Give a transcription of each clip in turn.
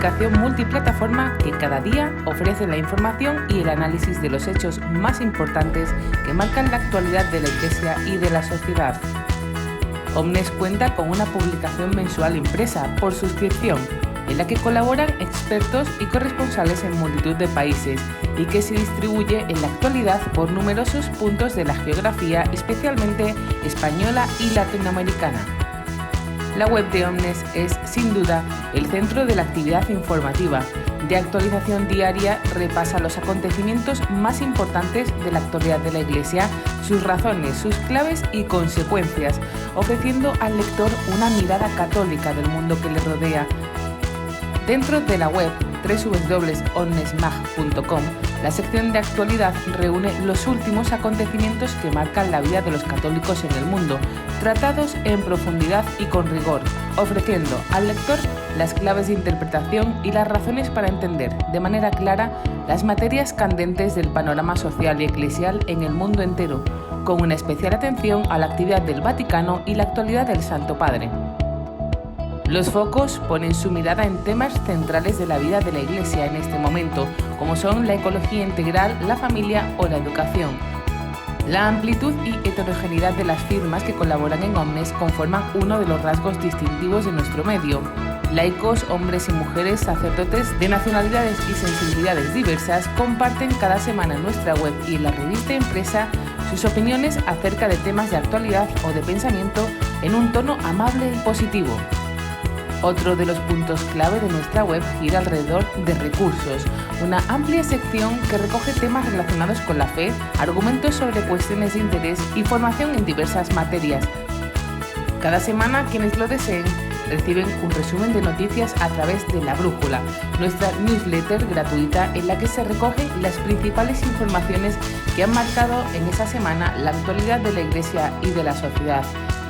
publicación multiplataforma que cada día ofrece la información y el análisis de los hechos más importantes que marcan la actualidad de la Iglesia y de la sociedad. Omnes cuenta con una publicación mensual impresa por suscripción, en la que colaboran expertos y corresponsales en multitud de países y que se distribuye en la actualidad por numerosos puntos de la geografía, especialmente española y latinoamericana. La web de Omnes es, sin duda, el centro de la actividad informativa. De actualización diaria repasa los acontecimientos más importantes de la actualidad de la Iglesia, sus razones, sus claves y consecuencias, ofreciendo al lector una mirada católica del mundo que le rodea. Dentro de la web www.omnesmag.com, la sección de actualidad reúne los últimos acontecimientos que marcan la vida de los católicos en el mundo, tratados en profundidad y con rigor, ofreciendo al lector las claves de interpretación y las razones para entender de manera clara las materias candentes del panorama social y eclesial en el mundo entero, con una especial atención a la actividad del Vaticano y la actualidad del Santo Padre. Los focos ponen su mirada en temas centrales de la vida de la Iglesia en este momento, como son la ecología integral, la familia o la educación. La amplitud y heterogeneidad de las firmas que colaboran en Omnes conforman uno de los rasgos distintivos de nuestro medio. Laicos, hombres y mujeres, sacerdotes de nacionalidades y sensibilidades diversas comparten cada semana en nuestra web y en la revista impresa sus opiniones acerca de temas de actualidad o de pensamiento en un tono amable y positivo. Otro de los puntos clave de nuestra web gira alrededor de recursos, una amplia sección que recoge temas relacionados con la fe, argumentos sobre cuestiones de interés y formación en diversas materias. Cada semana, quienes lo deseen reciben un resumen de noticias a través de La Brújula, nuestra newsletter gratuita en la que se recogen las principales informaciones que han marcado en esa semana la actualidad de la Iglesia y de la sociedad.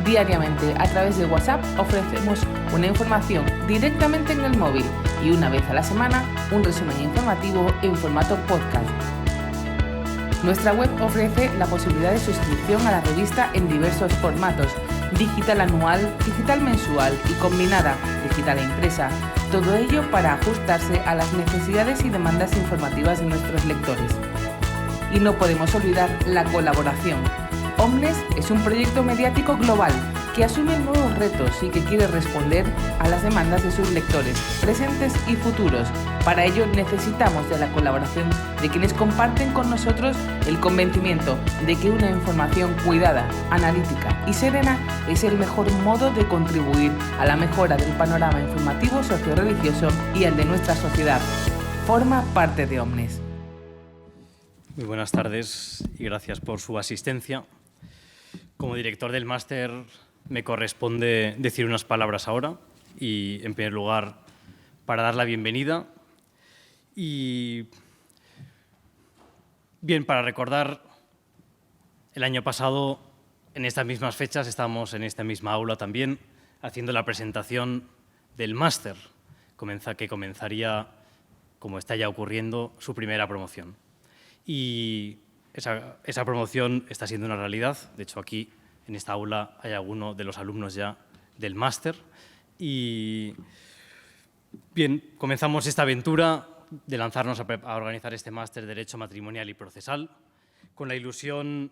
Diariamente, a través de WhatsApp, ofrecemos una información directamente en el móvil y una vez a la semana, un resumen informativo en formato podcast. Nuestra web ofrece la posibilidad de suscripción a la revista en diversos formatos: digital anual, digital mensual y combinada, digital e impresa. Todo ello para ajustarse a las necesidades y demandas informativas de nuestros lectores. Y no podemos olvidar la colaboración. Omnes es un proyecto mediático global que asume nuevos retos y que quiere responder a las demandas de sus lectores, presentes y futuros. Para ello necesitamos de la colaboración de quienes comparten con nosotros el convencimiento de que una información cuidada, analítica y serena es el mejor modo de contribuir a la mejora del panorama informativo socio-religioso y al de nuestra sociedad. Forma parte de Omnes. Muy buenas tardes y gracias por su asistencia. Como director del máster me corresponde decir unas palabras ahora y, en primer lugar, para dar la bienvenida y, bien, para recordar el año pasado, en estas mismas fechas, estábamos en esta misma aula también haciendo la presentación del máster, que comenzaría, como está ya ocurriendo, su primera promoción. Y esa promoción está siendo una realidad. De hecho, aquí en esta aula hay alguno de los alumnos ya del máster. Y bien, comenzamos esta aventura de lanzarnos a organizar este máster de Derecho Matrimonial y Procesal con la ilusión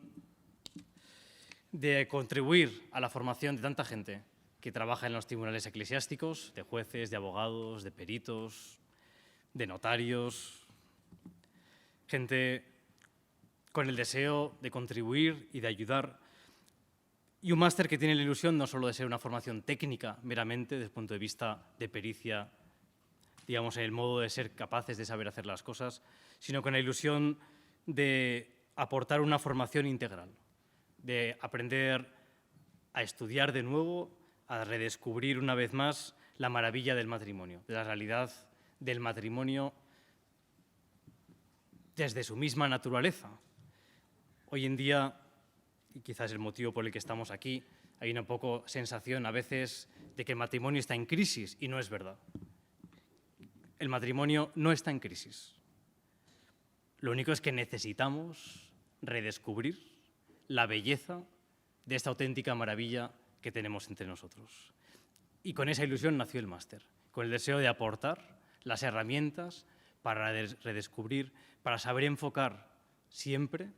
de contribuir a la formación de tanta gente que trabaja en los tribunales eclesiásticos, de jueces, de abogados, de peritos, de notarios, gente con el deseo de contribuir y de ayudar, y un máster que tiene la ilusión no solo de ser una formación técnica meramente desde el punto de vista de pericia, digamos, en el modo de ser capaces de saber hacer las cosas, sino con la ilusión de aportar una formación integral, de aprender a estudiar de nuevo, a redescubrir una vez más la maravilla del matrimonio, de la realidad del matrimonio desde su misma naturaleza. Hoy en día, y quizás el motivo por el que estamos aquí, hay una poco sensación a veces de que el matrimonio está en crisis, y no es verdad. El matrimonio no está en crisis. Lo único es que necesitamos redescubrir la belleza de esta auténtica maravilla que tenemos entre nosotros. Y con esa ilusión nació el máster, con el deseo de aportar las herramientas para redescubrir, para saber enfocar siempre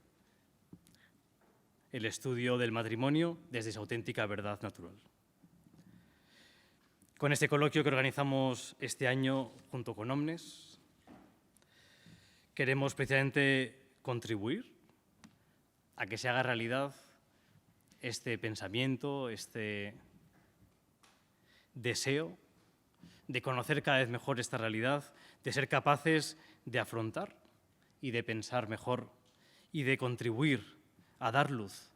el estudio del matrimonio desde su auténtica verdad natural. Con este coloquio que organizamos este año junto con Omnes, queremos precisamente contribuir a que se haga realidad este pensamiento, este deseo de conocer cada vez mejor esta realidad, de ser capaces de afrontar y de pensar mejor y de contribuir a dar luz,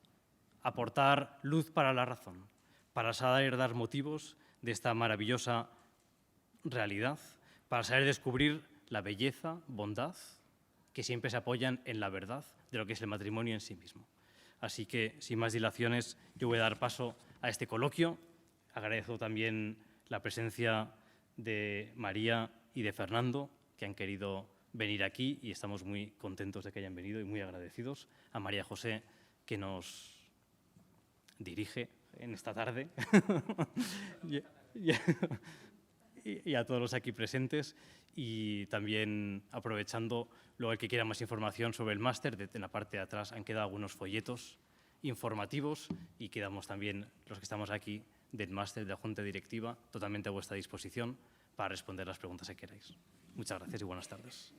aportar luz para la razón, para saber dar motivos de esta maravillosa realidad, para saber descubrir la belleza, bondad, que siempre se apoyan en la verdad de lo que es el matrimonio en sí mismo. Así que, sin más dilaciones, yo voy a dar paso a este coloquio. Agradezco también la presencia de María y de Fernando, que han querido venir aquí y estamos muy contentos de que hayan venido y muy agradecidos. A María José, que nos dirige en esta tarde, y a todos los aquí presentes. Y también aprovechando, luego el que quiera más información sobre el máster, en la parte de atrás han quedado algunos folletos informativos y quedamos también los que estamos aquí del máster de la Junta Directiva totalmente a vuestra disposición para responder las preguntas que queráis. Muchas gracias y buenas tardes.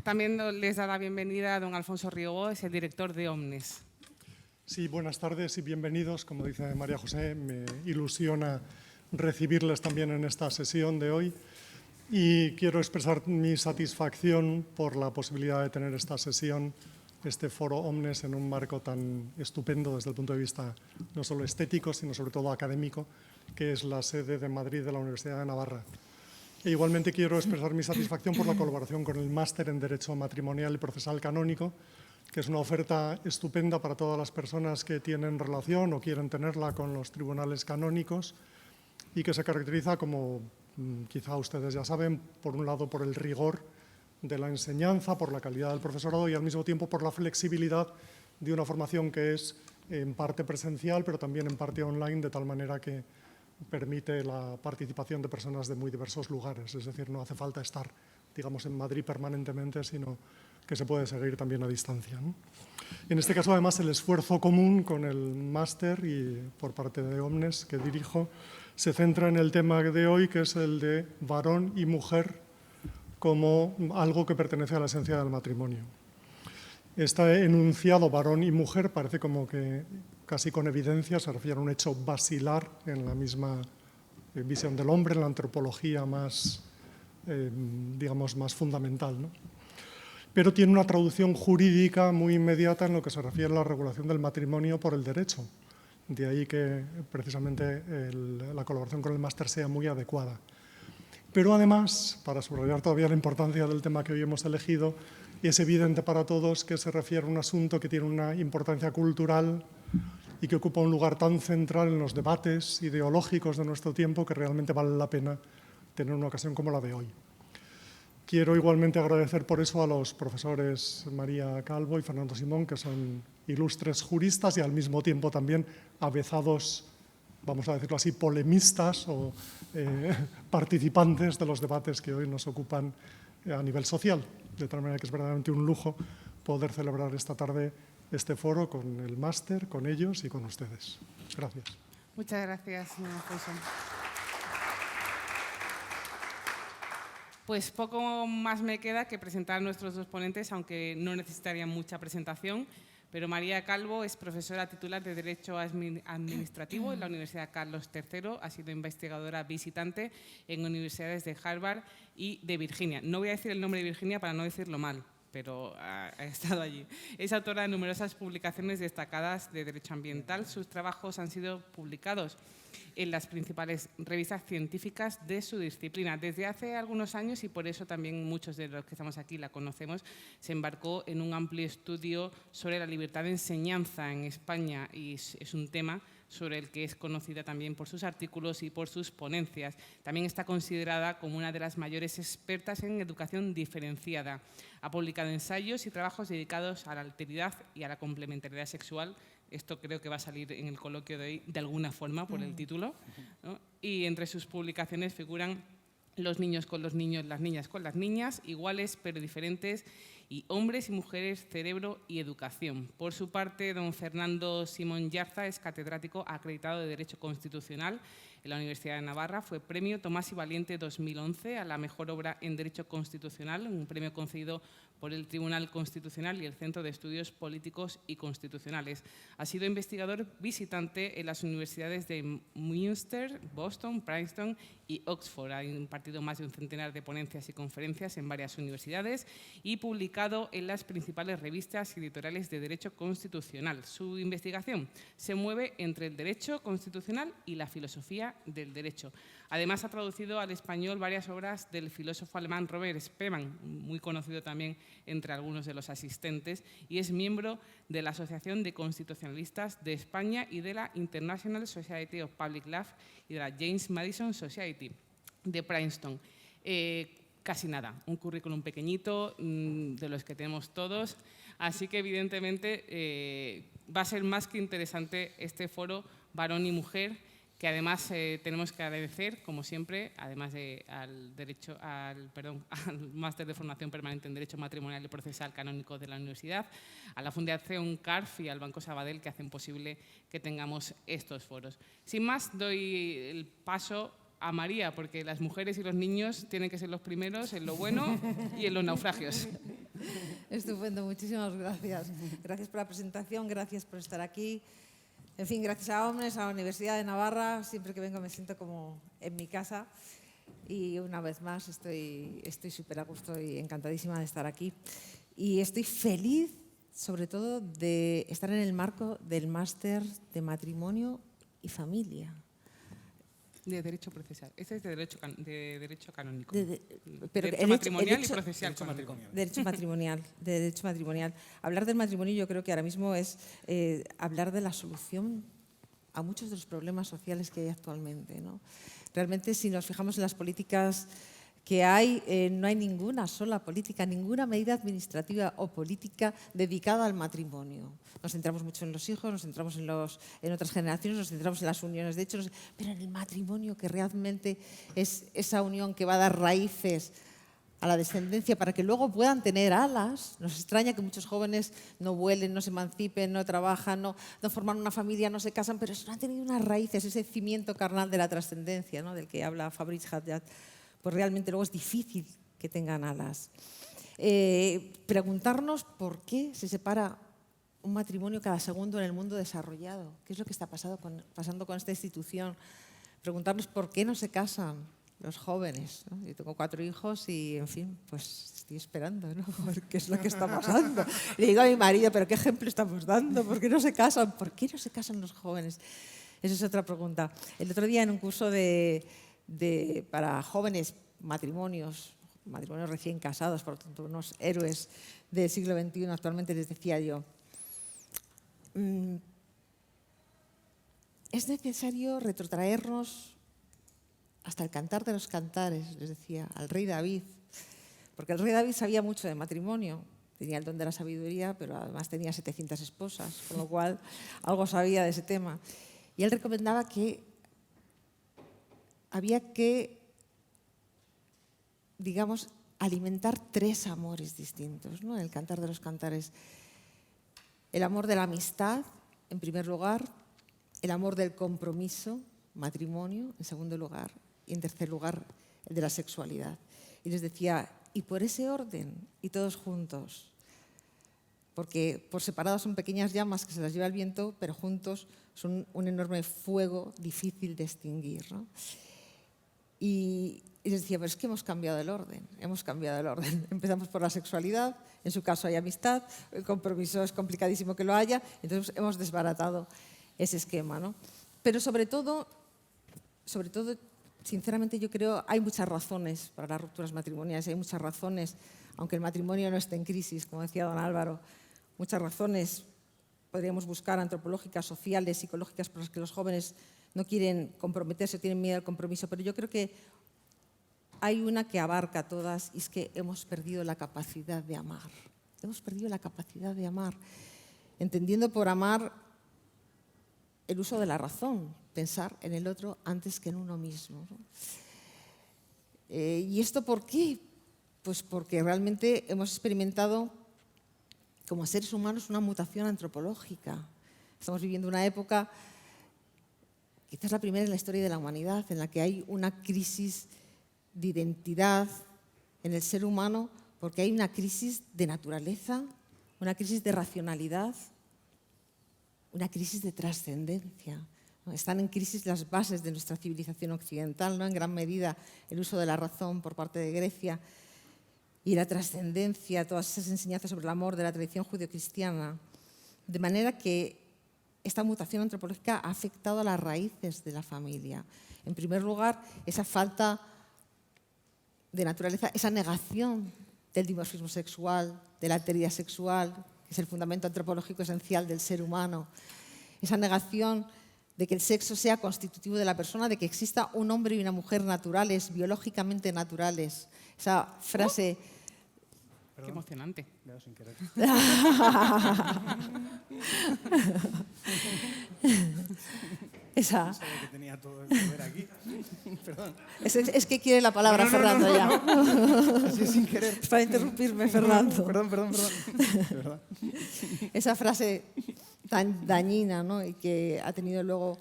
También les da la bienvenida a don Alfonso Riego, es el director de Omnes. Sí, buenas tardes y bienvenidos. Como dice María José, me ilusiona recibirles también en esta sesión de hoy y quiero expresar mi satisfacción por la posibilidad de tener esta sesión, este foro Omnes, en un marco tan estupendo desde el punto de vista no solo estético, sino sobre todo académico, que es la sede de Madrid de la Universidad de Navarra. E igualmente quiero expresar mi satisfacción por la colaboración con el Máster en Derecho Matrimonial y Procesal Canónico, que es una oferta estupenda para todas las personas que tienen relación o quieren tenerla con los tribunales canónicos y que se caracteriza, como quizá ustedes ya saben, por un lado por el rigor de la enseñanza, por la calidad del profesorado y al mismo tiempo por la flexibilidad de una formación que es en parte presencial pero también en parte online, de tal manera que permite la participación de personas de muy diversos lugares. Es decir, no hace falta estar, digamos, en Madrid permanentemente, sino que se puede seguir también a distancia, ¿no? En este caso, además, el esfuerzo común con el máster y por parte de Omnes, que dirijo, se centra en el tema de hoy, que es el de varón y mujer como algo que pertenece a la esencia del matrimonio. Este enunciado varón y mujer parece como que casi con evidencia se refiere a un hecho basilar en la misma visión del hombre, en la antropología más, digamos, más fundamental, ¿no? Pero tiene una traducción jurídica muy inmediata en lo que se refiere a la regulación del matrimonio por el derecho. De ahí que precisamente la colaboración con el máster sea muy adecuada. Pero además, para subrayar todavía la importancia del tema que hoy hemos elegido, es evidente para todos que se refiere a un asunto que tiene una importancia cultural y que ocupa un lugar tan central en los debates ideológicos de nuestro tiempo que realmente vale la pena tener una ocasión como la de hoy. Quiero igualmente agradecer por eso a los profesores María Calvo y Fernando Simón, que son ilustres juristas y al mismo tiempo también avezados, vamos a decirlo así, polemistas o participantes de los debates que hoy nos ocupan a nivel social. De tal manera que es verdaderamente un lujo poder celebrar esta tarde este foro con el máster, con ellos y con ustedes. Gracias. Muchas gracias, señor Alfonso. Pues poco más me queda que presentar a nuestros dos ponentes, aunque no necesitarían mucha presentación. Pero María Calvo es profesora titular de Derecho Administrativo en la Universidad Carlos III, ha sido investigadora visitante en universidades de Harvard y de Virginia. No voy a decir el nombre de Virginia para no decirlo mal, pero ha estado allí. Es autora de numerosas publicaciones destacadas de derecho ambiental. Sus trabajos han sido publicados en las principales revistas científicas de su disciplina. Desde hace algunos años, y por eso también muchos de los que estamos aquí la conocemos, se embarcó en un amplio estudio sobre la libertad de enseñanza en España y es un tema sobre el que es conocida también por sus artículos y por sus ponencias. También está considerada como una de las mayores expertas en educación diferenciada. Ha publicado ensayos y trabajos dedicados a la alteridad y a la complementariedad sexual, Esto creo que va a salir en el coloquio de hoy de alguna forma por el título, ¿no? Y entre sus publicaciones figuran Los niños con los niños, las niñas con las niñas, iguales pero diferentes, y Hombres y mujeres, cerebro y educación. Por su parte, don Fernando Simón Yarza es catedrático acreditado de Derecho Constitucional en la Universidad de Navarra. Fue premio Tomás y Valiente 2011 a la mejor obra en Derecho Constitucional, un premio concedido por el Tribunal Constitucional y el Centro de Estudios Políticos y Constitucionales. Ha sido investigador visitante en las universidades de Münster, Boston, Princeton y Oxford. Ha impartido más de un centenar de ponencias y conferencias en varias universidades y publicado en las principales revistas editoriales de Derecho Constitucional. Su investigación se mueve entre el derecho constitucional y la filosofía del derecho. Además, ha traducido al español varias obras del filósofo alemán Robert Spemann, muy conocido también entre algunos de los asistentes, y es miembro de la Asociación de Constitucionalistas de España y de la International Society of Public Law y de la James Madison Society de Princeton. Casi nada, un currículum pequeñito de los que tenemos todos, así que evidentemente va a ser más que interesante este foro varón y mujer, que además tenemos que agradecer, como siempre, además al Máster de Formación Permanente en Derecho Matrimonial y Procesal Canónico de la Universidad, a la Fundación CARF y al Banco Sabadell, que hacen posible que tengamos estos foros. Sin más, doy el paso a María, porque las mujeres y los niños tienen que ser los primeros en lo bueno y en los naufragios. Estupendo, muchísimas gracias. Gracias por la presentación, gracias por estar aquí. En fin, gracias a Omnes, a la Universidad de Navarra, siempre que vengo me siento como en mi casa y una vez más estoy súper a gusto y encantadísima de estar aquí. Y estoy feliz, sobre todo, de estar en el marco del máster de matrimonio y familia. De derecho procesal. Este es de derecho canónico. Pero derecho matrimonial y procesal. Derecho matrimonial. Hablar del matrimonio yo creo que ahora mismo es hablar de la solución a muchos de los problemas sociales que hay actualmente, ¿no? Realmente, si nos fijamos en las políticas que hay, no hay ninguna sola política, ninguna medida administrativa o política dedicada al matrimonio. Nos centramos mucho en los hijos, nos centramos en otras generaciones, nos centramos en las uniones de hecho, pero en el matrimonio, que realmente es esa unión que va a dar raíces a la descendencia para que luego puedan tener alas. Nos extraña que muchos jóvenes no vuelen, no se emancipen, no trabajan, no forman una familia, no se casan, pero eso no han tenido unas raíces, ese cimiento carnal de la trascendencia, ¿no?, del que habla Fabrice Haddad. Pues realmente luego es difícil que tengan alas. Preguntarnos por qué se separa un matrimonio cada segundo en el mundo desarrollado. ¿Qué es lo que está pasando con esta institución? Preguntarnos por qué no se casan los jóvenes, ¿no? Yo tengo 4 hijos y, en fin, pues estoy esperando, ¿no?, a ver qué es lo que está pasando. Le digo a mi marido, ¿pero qué ejemplo estamos dando? ¿Por qué no se casan? ¿Por qué no se casan los jóvenes? Esa es otra pregunta. El otro día, en un curso para jóvenes, matrimonios recién casados, por lo tanto, unos héroes del siglo XXI, actualmente les decía yo, es necesario retrotraernos hasta el Cantar de los Cantares, les decía, al rey David, porque el rey David sabía mucho de matrimonio, tenía el don de la sabiduría, pero además tenía 700 esposas, con lo cual algo sabía de ese tema. Y él recomendaba que había que, digamos, alimentar 3 amores distintos, ¿no?, en el Cantar de los Cantares. El amor de la amistad, en primer lugar, el amor del compromiso, matrimonio, en segundo lugar, y en tercer lugar, el de la sexualidad. Y les decía, y por ese orden, y todos juntos, porque por separado son pequeñas llamas que se las lleva el viento, pero juntos son un enorme fuego difícil de extinguir, ¿no? Y les decía, pero es que hemos cambiado el orden. Empezamos por la sexualidad, en su caso hay amistad, el compromiso es complicadísimo que lo haya, entonces hemos desbaratado ese esquema, ¿no? Pero sobre todo, sinceramente yo creo, hay muchas razones para las rupturas matrimoniales, hay muchas razones, aunque el matrimonio no esté en crisis, como decía don Álvaro, muchas razones podríamos buscar antropológicas, sociales, psicológicas, por las que los jóvenes no quieren comprometerse, tienen miedo al compromiso, pero yo creo que hay una que abarca todas y es que hemos perdido la capacidad de amar. Hemos perdido la capacidad de amar, entendiendo por amar el uso de la razón, pensar en el otro antes que en uno mismo, ¿no? ¿Y esto por qué? Pues porque realmente hemos experimentado como seres humanos una mutación antropológica. Estamos viviendo una época, quizás la primera en la historia de la humanidad, en la que hay una crisis de identidad en el ser humano, porque hay una crisis de naturaleza, una crisis de racionalidad, una crisis de trascendencia. Están en crisis las bases de nuestra civilización occidental, ¿no? En gran medida el uso de la razón por parte de Grecia y la trascendencia, todas esas enseñanzas sobre el amor de la tradición judeocristiana. De manera que esta mutación antropológica ha afectado a las raíces de la familia. En primer lugar, esa falta de naturaleza, esa negación del dimorfismo sexual, de la alteridad sexual, que es el fundamento antropológico esencial del ser humano, esa negación de que el sexo sea constitutivo de la persona, de que exista un hombre y una mujer naturales, biológicamente naturales. Esa frase... Qué emocionante. Le he dado sin querer. Esa... No sabía que tenía todo el poder aquí. Perdón. Es que quiere la palabra Fernando ya. Así sin querer. Es para interrumpirme, Fernando. Perdón. De verdad. Esa frase tan dañina, ¿no? Y que ha tenido luego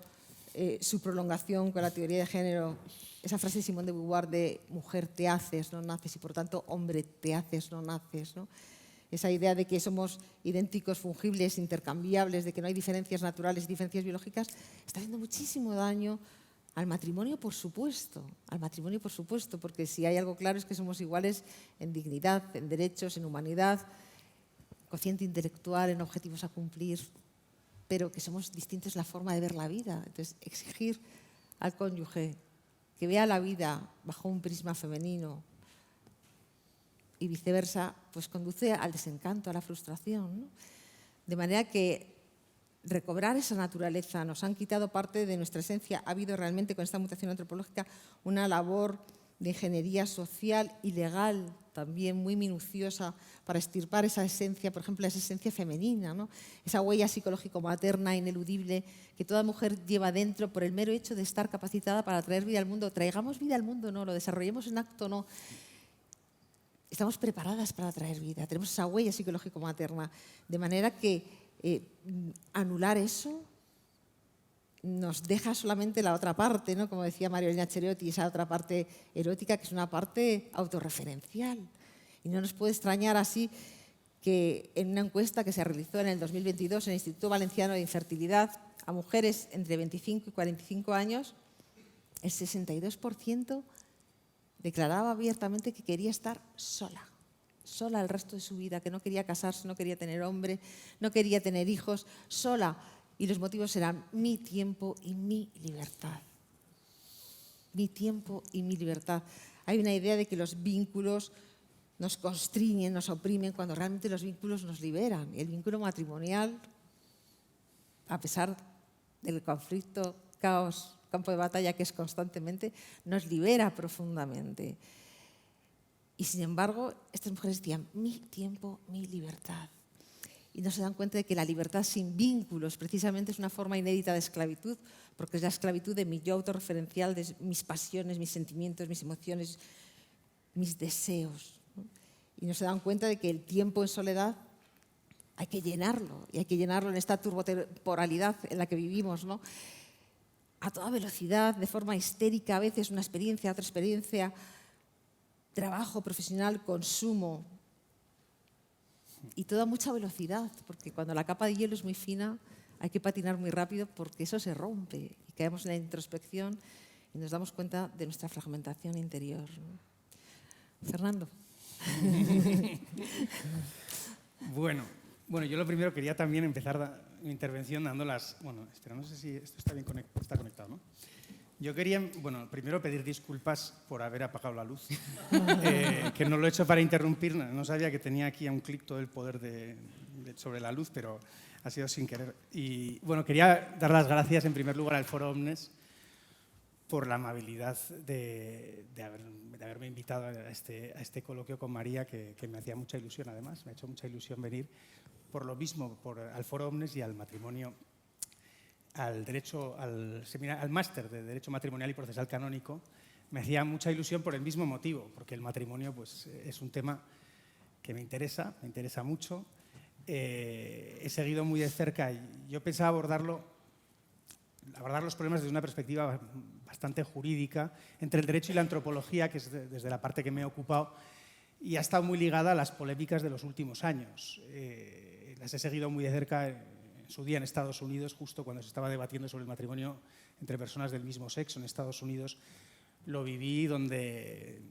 su prolongación con la teoría de género, esa frase de Simone de Beauvoir de mujer te haces, no naces, y por tanto hombre te haces, no naces, ¿no? Esa idea de que somos idénticos, fungibles, intercambiables, de que no hay diferencias naturales y diferencias biológicas, está haciendo muchísimo daño al matrimonio, por supuesto, porque si hay algo claro es que somos iguales en dignidad, en derechos, en humanidad, cociente intelectual, en objetivos a cumplir, pero que somos distintos en la forma de ver la vida. Entonces, exigir al cónyuge que vea la vida bajo un prisma femenino y viceversa, pues conduce al desencanto, a la frustración, ¿no? De manera que recobrar esa naturaleza, nos han quitado parte de nuestra esencia. Ha habido realmente con esta mutación antropológica una labor de ingeniería social y legal también muy minuciosa para extirpar esa esencia, por ejemplo, esa esencia femenina, ¿no? Esa huella psicológico-materna ineludible que toda mujer lleva dentro por el mero hecho de estar capacitada para traer vida al mundo. Traigamos vida al mundo, no, lo desarrollemos en acto, no. Estamos preparadas para traer vida, tenemos esa huella psicológico-materna, de manera que anular eso nos deja solamente la otra parte, ¿no? Como decía Mario Elena Cherotti, esa otra parte erótica que es una parte autorreferencial. Y no nos puede extrañar así que en una encuesta que se realizó en el 2022 en el Instituto Valenciano de Infertilidad a mujeres entre 25 y 45 años, el 62% declaraba abiertamente que quería estar sola el resto de su vida, que no quería casarse, no quería tener hombre, no quería tener hijos, sola. Y los motivos eran mi tiempo y mi libertad. Mi tiempo y mi libertad. Hay una idea de que los vínculos nos constriñen, nos oprimen, cuando realmente los vínculos nos liberan. Y el vínculo matrimonial, a pesar del conflicto, caos, campo de batalla que es constantemente, nos libera profundamente. Y sin embargo, estas mujeres decían, mi tiempo, mi libertad. Y no se dan cuenta de que la libertad sin vínculos precisamente es una forma inédita de esclavitud, porque es la esclavitud de mi yo autorreferencial, de mis pasiones, mis sentimientos, mis emociones, mis deseos, ¿no? Y no se dan cuenta de que el tiempo en soledad hay que llenarlo, y hay que llenarlo en esta turbotemporalidad en la que vivimos, ¿no? A toda velocidad, de forma histérica, a veces una experiencia, otra experiencia, trabajo profesional, consumo, y toda mucha velocidad, porque cuando la capa de hielo es muy fina hay que patinar muy rápido porque eso se rompe y caemos en la introspección y nos damos cuenta de nuestra fragmentación interior, ¿no? Fernando. Bueno, yo lo primero quería también empezar mi intervención dando las... Bueno, espera, no sé si esto está bien está conectado, ¿no? Yo quería, primero pedir disculpas por haber apagado la luz, que no lo he hecho para interrumpir, no sabía que tenía aquí a un clic todo el poder sobre la luz, pero ha sido sin querer. Y bueno, quería dar las gracias en primer lugar al Foro Omnes por la amabilidad de haberme invitado a este coloquio con María, que me hacía mucha ilusión además, me ha hecho mucha ilusión venir, por lo mismo, al Foro Omnes y al matrimonio al máster de Derecho Matrimonial y Procesal Canónico, me hacía mucha ilusión por el mismo motivo, porque el matrimonio pues, es un tema que me interesa mucho. He seguido muy de cerca y yo pensaba abordar los problemas desde una perspectiva bastante jurídica, entre el derecho y la antropología, que es desde la parte que me he ocupado, y ha estado muy ligada a las polémicas de los últimos años. Las he seguido muy de cerca en su día en Estados Unidos, justo cuando se estaba debatiendo sobre el matrimonio entre personas del mismo sexo en Estados Unidos. Lo viví donde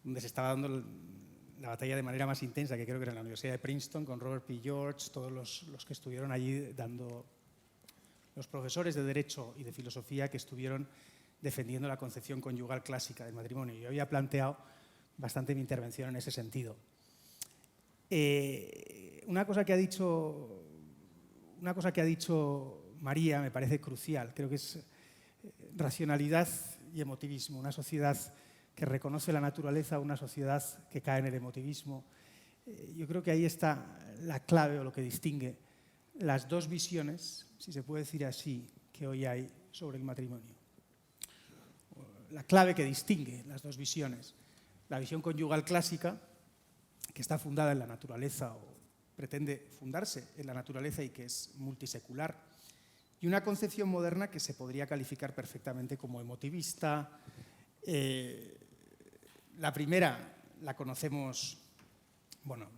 se estaba dando la batalla de manera más intensa, que creo que era en la Universidad de Princeton, con Robert P. George, todos los que estuvieron allí los profesores de Derecho y de Filosofía que estuvieron defendiendo la concepción conyugal clásica del matrimonio. Yo había planteado bastante mi intervención en ese sentido. Una cosa que ha dicho María me parece crucial, creo que es racionalidad y emotivismo, una sociedad que reconoce la naturaleza, una sociedad que cae en el emotivismo. Yo creo que ahí está la clave o lo que distingue las dos visiones, si se puede decir así, que hoy hay sobre el matrimonio. La clave que distingue las dos visiones, la visión conyugal clásica, que está fundada en la naturaleza o pretende fundarse en la naturaleza y que es multisecular, y una concepción moderna que se podría calificar perfectamente como emotivista. La primera la conocemos, bueno,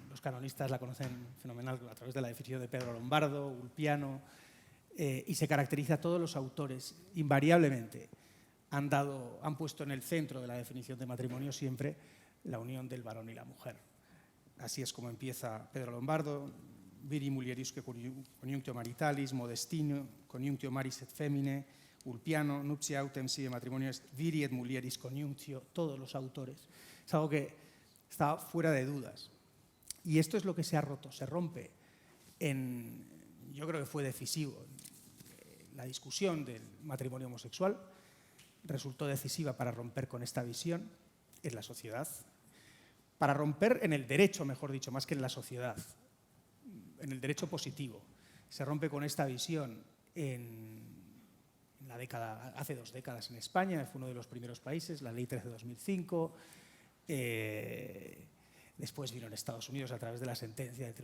los canonistas la conocen fenomenal a través de la definición de Pedro Lombardo, Ulpiano, y se caracteriza, todos los autores invariablemente han puesto en el centro de la definición de matrimonio siempre la unión del varón y la mujer. Así es como empieza Pedro Lombardo: viri mulierisque coniunctio maritalis, Modestino, coniunctio maris et femine, Ulpiano, nuptia autem sive matrimonio est viri et mulieris coniunctio. Todos los autores. Es algo que está fuera de dudas. Y esto es lo que se ha roto, se rompe. Yo creo que fue decisivo. La discusión del matrimonio homosexual resultó decisiva para romper con esta visión en la sociedad, para romper en el derecho, mejor dicho, más que en la sociedad, en el derecho positivo. Se rompe con esta visión hace 2 décadas en España, fue uno de los primeros países, la Ley 13 de 2005. Después vino en Estados Unidos a través de la sentencia del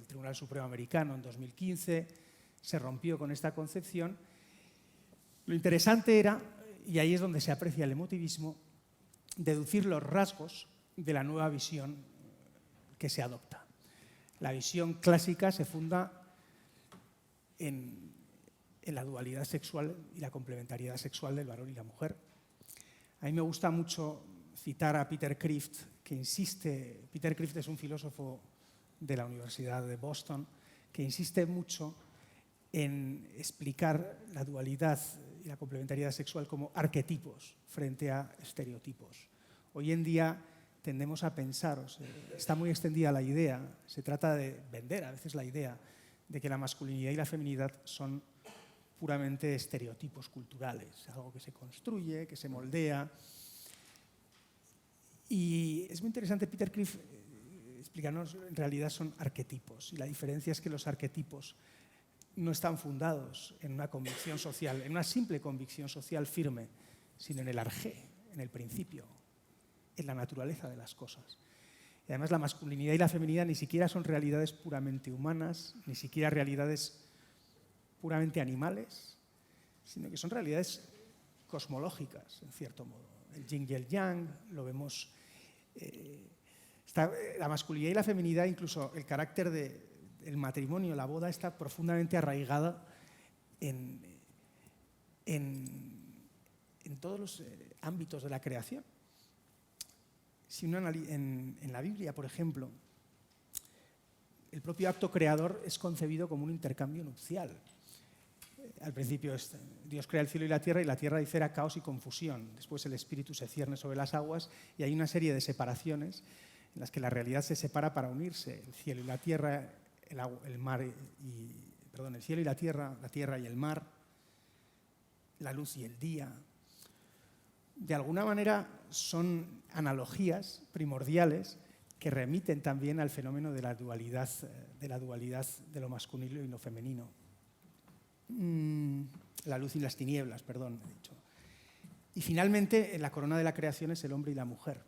Tribunal Supremo Americano en 2015. Se rompió con esta concepción. Lo interesante era, y ahí es donde se aprecia el emotivismo, deducir los rasgos de la nueva visión que se adopta. La visión clásica se funda en la dualidad sexual y la complementariedad sexual del varón y la mujer. A mí me gusta mucho citar a Peter Kreeft, que insiste. Peter Kreeft es un filósofo de la Universidad de Boston que insiste mucho en explicar la dualidad y la complementariedad sexual como arquetipos frente a estereotipos. Hoy en día tendemos a pensar, está muy extendida la idea, se trata de vender a veces la idea de que la masculinidad y la feminidad son puramente estereotipos culturales, algo que se construye, que se moldea. Y es muy interesante, Peter Kreeft explicarnos, en realidad son arquetipos, y la diferencia es que los arquetipos no están fundados en una convicción social, en una simple convicción social firme, sino en el arjé, en el principio, en la naturaleza de las cosas. Y además la masculinidad y la feminidad ni siquiera son realidades puramente humanas, ni siquiera realidades puramente animales, sino que son realidades cosmológicas, en cierto modo. El yin y el yang, lo vemos. La masculinidad y la feminidad, incluso el carácter del matrimonio, la boda, está profundamente arraigada en todos los ámbitos de la creación. Si uno en la Biblia, por ejemplo, el propio acto creador es concebido como un intercambio nupcial. Al principio Dios crea el cielo y la tierra dice era caos y confusión. Después el espíritu se cierne sobre las aguas y hay una serie de separaciones en las que la realidad se separa para unirse. El cielo y la tierra, el cielo y la tierra y el mar, la luz y el día. De alguna manera son analogías primordiales que remiten también al fenómeno de la dualidad de lo masculino y lo femenino. La luz y las tinieblas, perdón, he dicho. Y finalmente, la corona de la creación es el hombre y la mujer.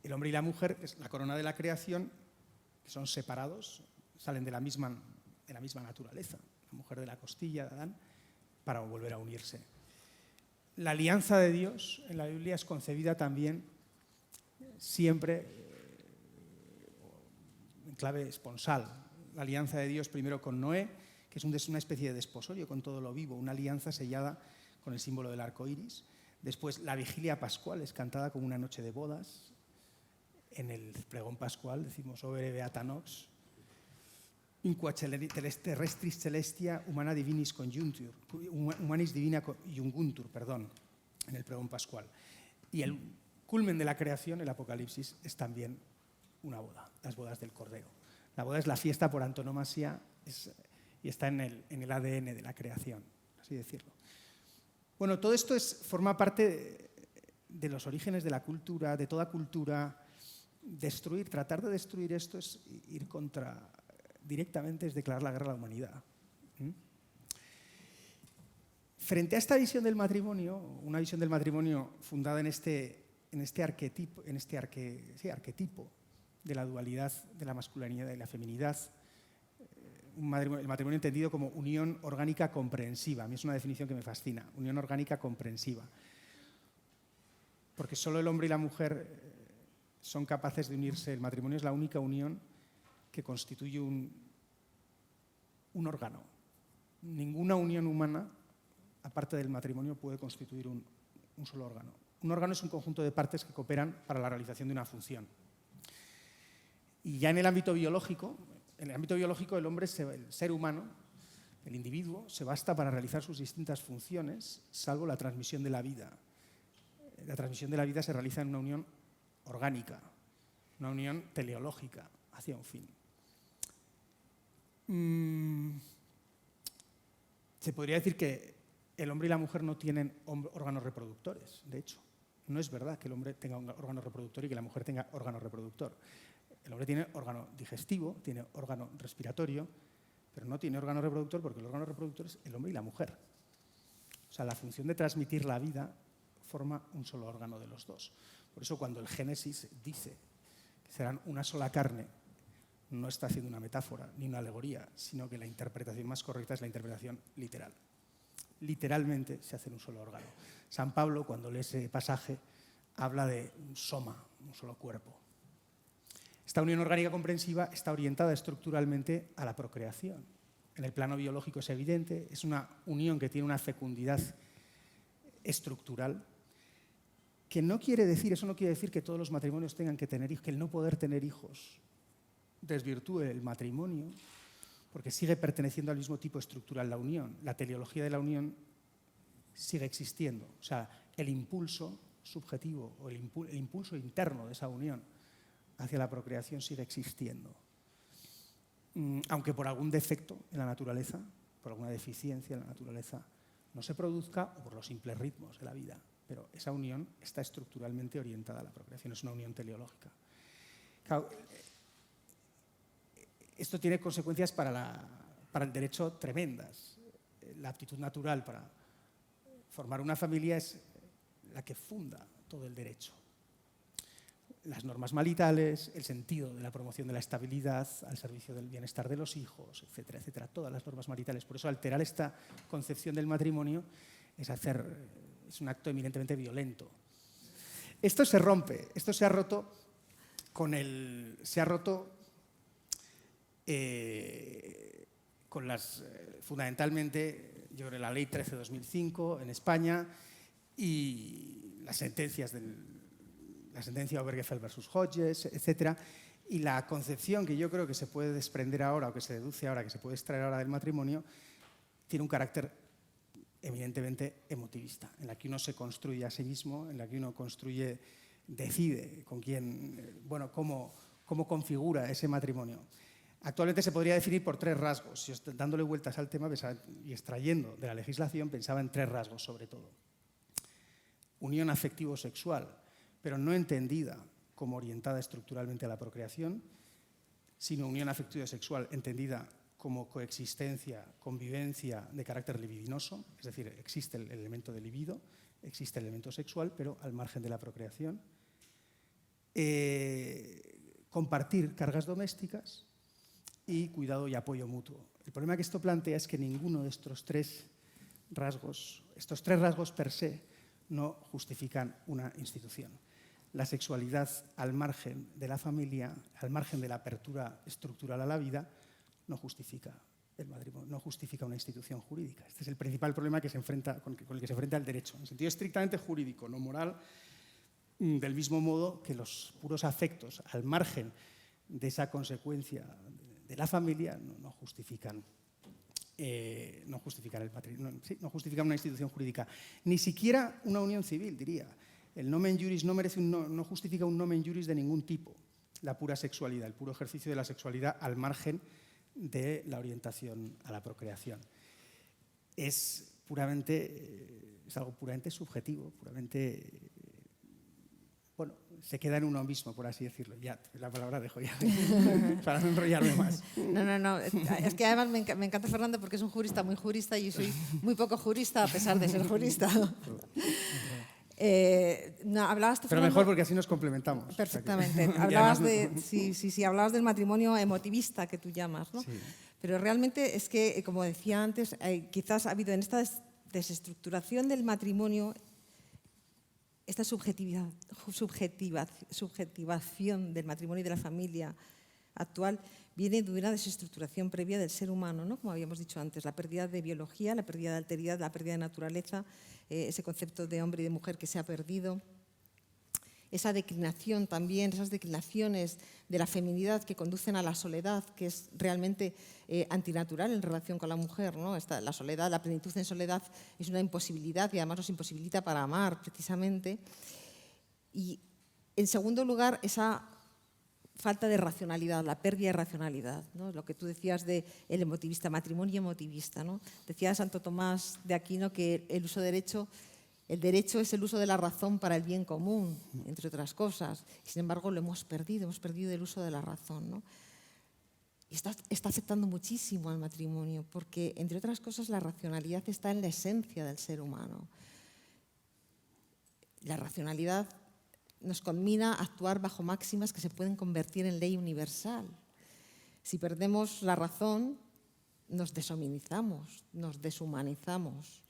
El hombre y la mujer es la corona de la creación, que son separados, salen de la misma naturaleza, la mujer de la costilla de Adán, para volver a unirse. La alianza de Dios en la Biblia es concebida también siempre en clave esponsal. La alianza de Dios primero con Noé, que es una especie de desposorio con todo lo vivo, una alianza sellada con el símbolo del arco iris. Después, la vigilia pascual es cantada como una noche de bodas. En el pregón pascual decimos Overe beata nox, in qua terrestris celestia humana divinis conjuntur, humanis divina junguntur, perdón, en el pregón pascual. Y el culmen de la creación, el Apocalipsis, es también una boda, las bodas del Cordero. La boda es la fiesta por antonomasia y está en el ADN de la creación, así decirlo. Bueno, todo esto forma parte de los orígenes de la cultura, de toda cultura. Tratar de destruir esto es ir directamente, es declarar la guerra a la humanidad. Frente a esta visión del matrimonio, una visión del matrimonio fundada en este arquetipo de la dualidad de la masculinidad y la feminidad, el matrimonio entendido como unión orgánica comprensiva. A mí es una definición que me fascina, unión orgánica comprensiva. Porque solo el hombre y la mujer son capaces de unirse. El matrimonio es la única unión que constituye un órgano. Ninguna unión humana, aparte del matrimonio, puede constituir un solo órgano. Un órgano es un conjunto de partes que cooperan para la realización de una función. Y ya en el ámbito biológico el hombre, el ser humano, el individuo, se basta para realizar sus distintas funciones, salvo la transmisión de la vida. La transmisión de la vida se realiza en una unión orgánica, una unión teleológica hacia un fin. Se podría decir que el hombre y la mujer no tienen órganos reproductores, de hecho. No es verdad que el hombre tenga un órgano reproductor y que la mujer tenga órgano reproductor. El hombre tiene órgano digestivo, tiene órgano respiratorio, pero no tiene órgano reproductor porque el órgano reproductor es el hombre y la mujer. O sea, la función de transmitir la vida forma un solo órgano de los dos. Por eso cuando el Génesis dice que serán una sola carne, no está haciendo una metáfora ni una alegoría, sino que la interpretación más correcta es la interpretación literal. Literalmente se hace un solo órgano. San Pablo, cuando lee ese pasaje, habla de un soma, un solo cuerpo. Esta unión orgánica comprensiva está orientada estructuralmente a la procreación. En el plano biológico es evidente, es una unión que tiene una fecundidad estructural, que no quiere decir, eso no quiere decir que todos los matrimonios tengan que tener hijos, que el no poder tener hijos desvirtúe el matrimonio, porque sigue perteneciendo al mismo tipo estructural la unión. La teleología de la unión sigue existiendo. O sea, el impulso subjetivo o el impulso interno de esa unión hacia la procreación sigue existiendo. Aunque por algún defecto en la naturaleza, por alguna deficiencia en la naturaleza, no se produzca o por los simples ritmos de la vida. Pero esa unión está estructuralmente orientada a la procreación, es una unión teleológica. Claro, esto tiene consecuencias para el derecho tremendas. La aptitud natural para formar una familia es la que funda todo el derecho. Las normas maritales, el sentido de la promoción de la estabilidad al servicio del bienestar de los hijos, etcétera, etcétera, todas las normas maritales. Por eso alterar esta concepción del matrimonio es un acto eminentemente violento. Esto se rompe, esto se ha roto fundamentalmente, yo creo, la Ley 13/2005 en España y las sentencias la sentencia Obergefell versus Hodges, etcétera, y la concepción que yo creo que se puede desprender ahora o que se deduce ahora, que se puede extraer ahora del matrimonio, tiene un carácter eminentemente emotivista, en la que uno se construye a sí mismo, en la que uno decide con quién, cómo configura ese matrimonio. Actualmente se podría definir por 3 rasgos. Yo, dándole vueltas al tema y extrayendo de la legislación, pensaba en 3 rasgos sobre todo. Unión afectivo-sexual, pero no entendida como orientada estructuralmente a la procreación, sino unión afectivo-sexual entendida como coexistencia, convivencia de carácter libidinoso, es decir, existe el elemento de libido, existe el elemento sexual, pero al margen de la procreación. Compartir cargas domésticas y cuidado y apoyo mutuo. El problema que esto plantea es que ninguno de estos tres rasgos per se, no justifican una institución. La sexualidad al margen de la familia, al margen de la apertura estructural a la vida, no justifica el matrimonio, no justifica una institución jurídica. Este es el principal problema con el que se enfrenta el derecho, en sentido estrictamente jurídico, no moral, del mismo modo que los puros afectos al margen de esa consecuencia de la familia no justifican el matrimonio, no justifican una institución jurídica, ni siquiera una unión civil, diría. El nomen juris no justifica un nomen juris de ningún tipo, la pura sexualidad, el puro ejercicio de la sexualidad al margen de la orientación a la procreación. Es algo puramente subjetivo, bueno, se queda en uno mismo, por así decirlo. Ya, la palabra dejo ya, para no enrollarme más. No. Es que además me encanta Fernando porque es un jurista muy jurista y yo soy muy poco jurista a pesar de ser jurista. Hablabas tú, pero Fernando, mejor porque así nos complementamos. Perfectamente. Hablabas del matrimonio emotivista que tú llamas, ¿no? Sí. Pero realmente es que, como decía antes, quizás ha habido en esta desestructuración del matrimonio esta subjetivación del matrimonio y de la familia actual viene de una desestructuración previa del ser humano, ¿no? Como habíamos dicho antes, la pérdida de biología, la pérdida de alteridad, la pérdida de naturaleza, ese concepto de hombre y de mujer que se ha perdido, esa declinación también, esas declinaciones de la feminidad que conducen a la soledad, que es realmente antinatural en relación con la mujer, ¿no? La soledad, la plenitud en soledad es una imposibilidad y además nos imposibilita para amar, precisamente. Y, en segundo lugar, esa falta de racionalidad, la pérdida de racionalidad, ¿no? Lo que tú decías del emotivista, matrimonio emotivista, ¿no? Decía Santo Tomás de Aquino que el derecho es el uso de la razón para el bien común, entre otras cosas. Sin embargo, lo hemos perdido el uso de la razón, ¿no? Y está afectando muchísimo al matrimonio, porque, entre otras cosas, la racionalidad está en la esencia del ser humano. La racionalidad nos conmina a actuar bajo máximas que se pueden convertir en ley universal. Si perdemos la razón, nos deshumanizamos, nos deshumanizamos.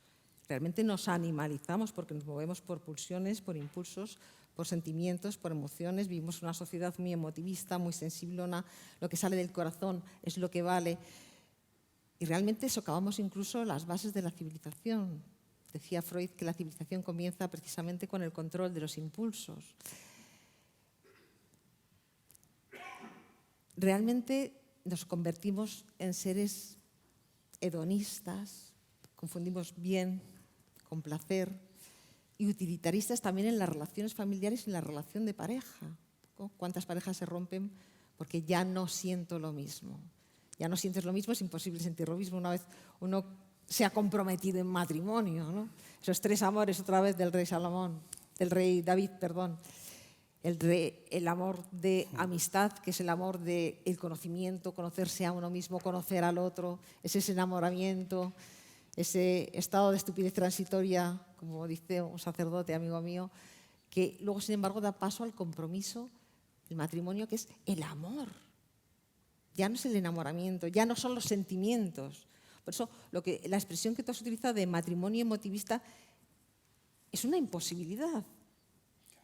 Realmente nos animalizamos porque nos movemos por pulsiones, por impulsos, por sentimientos, por emociones. Vivimos una sociedad muy emotivista, muy sensiblona. Lo que sale del corazón es lo que vale. Y realmente socavamos incluso las bases de la civilización. Decía Freud que la civilización comienza precisamente con el control de los impulsos. Realmente nos convertimos en seres hedonistas, confundimos bien con placer, y utilitaristas también en las relaciones familiares y en la relación de pareja. ¿Cuántas parejas se rompen porque ya no siento lo mismo? Ya no sientes lo mismo, es imposible sentir lo mismo una vez uno se ha comprometido en matrimonio, ¿no? Esos tres amores otra vez del rey David, perdón. El amor de amistad, que es el amor del conocimiento, conocerse a uno mismo, conocer al otro, ese enamoramiento, ese estado de estupidez transitoria, como dice un sacerdote amigo mío, que luego, sin embargo, da paso al compromiso, el matrimonio, que es el amor. Ya no es el enamoramiento, ya no son los sentimientos. Por eso, la expresión que tú has utilizado de matrimonio emotivista es una imposibilidad.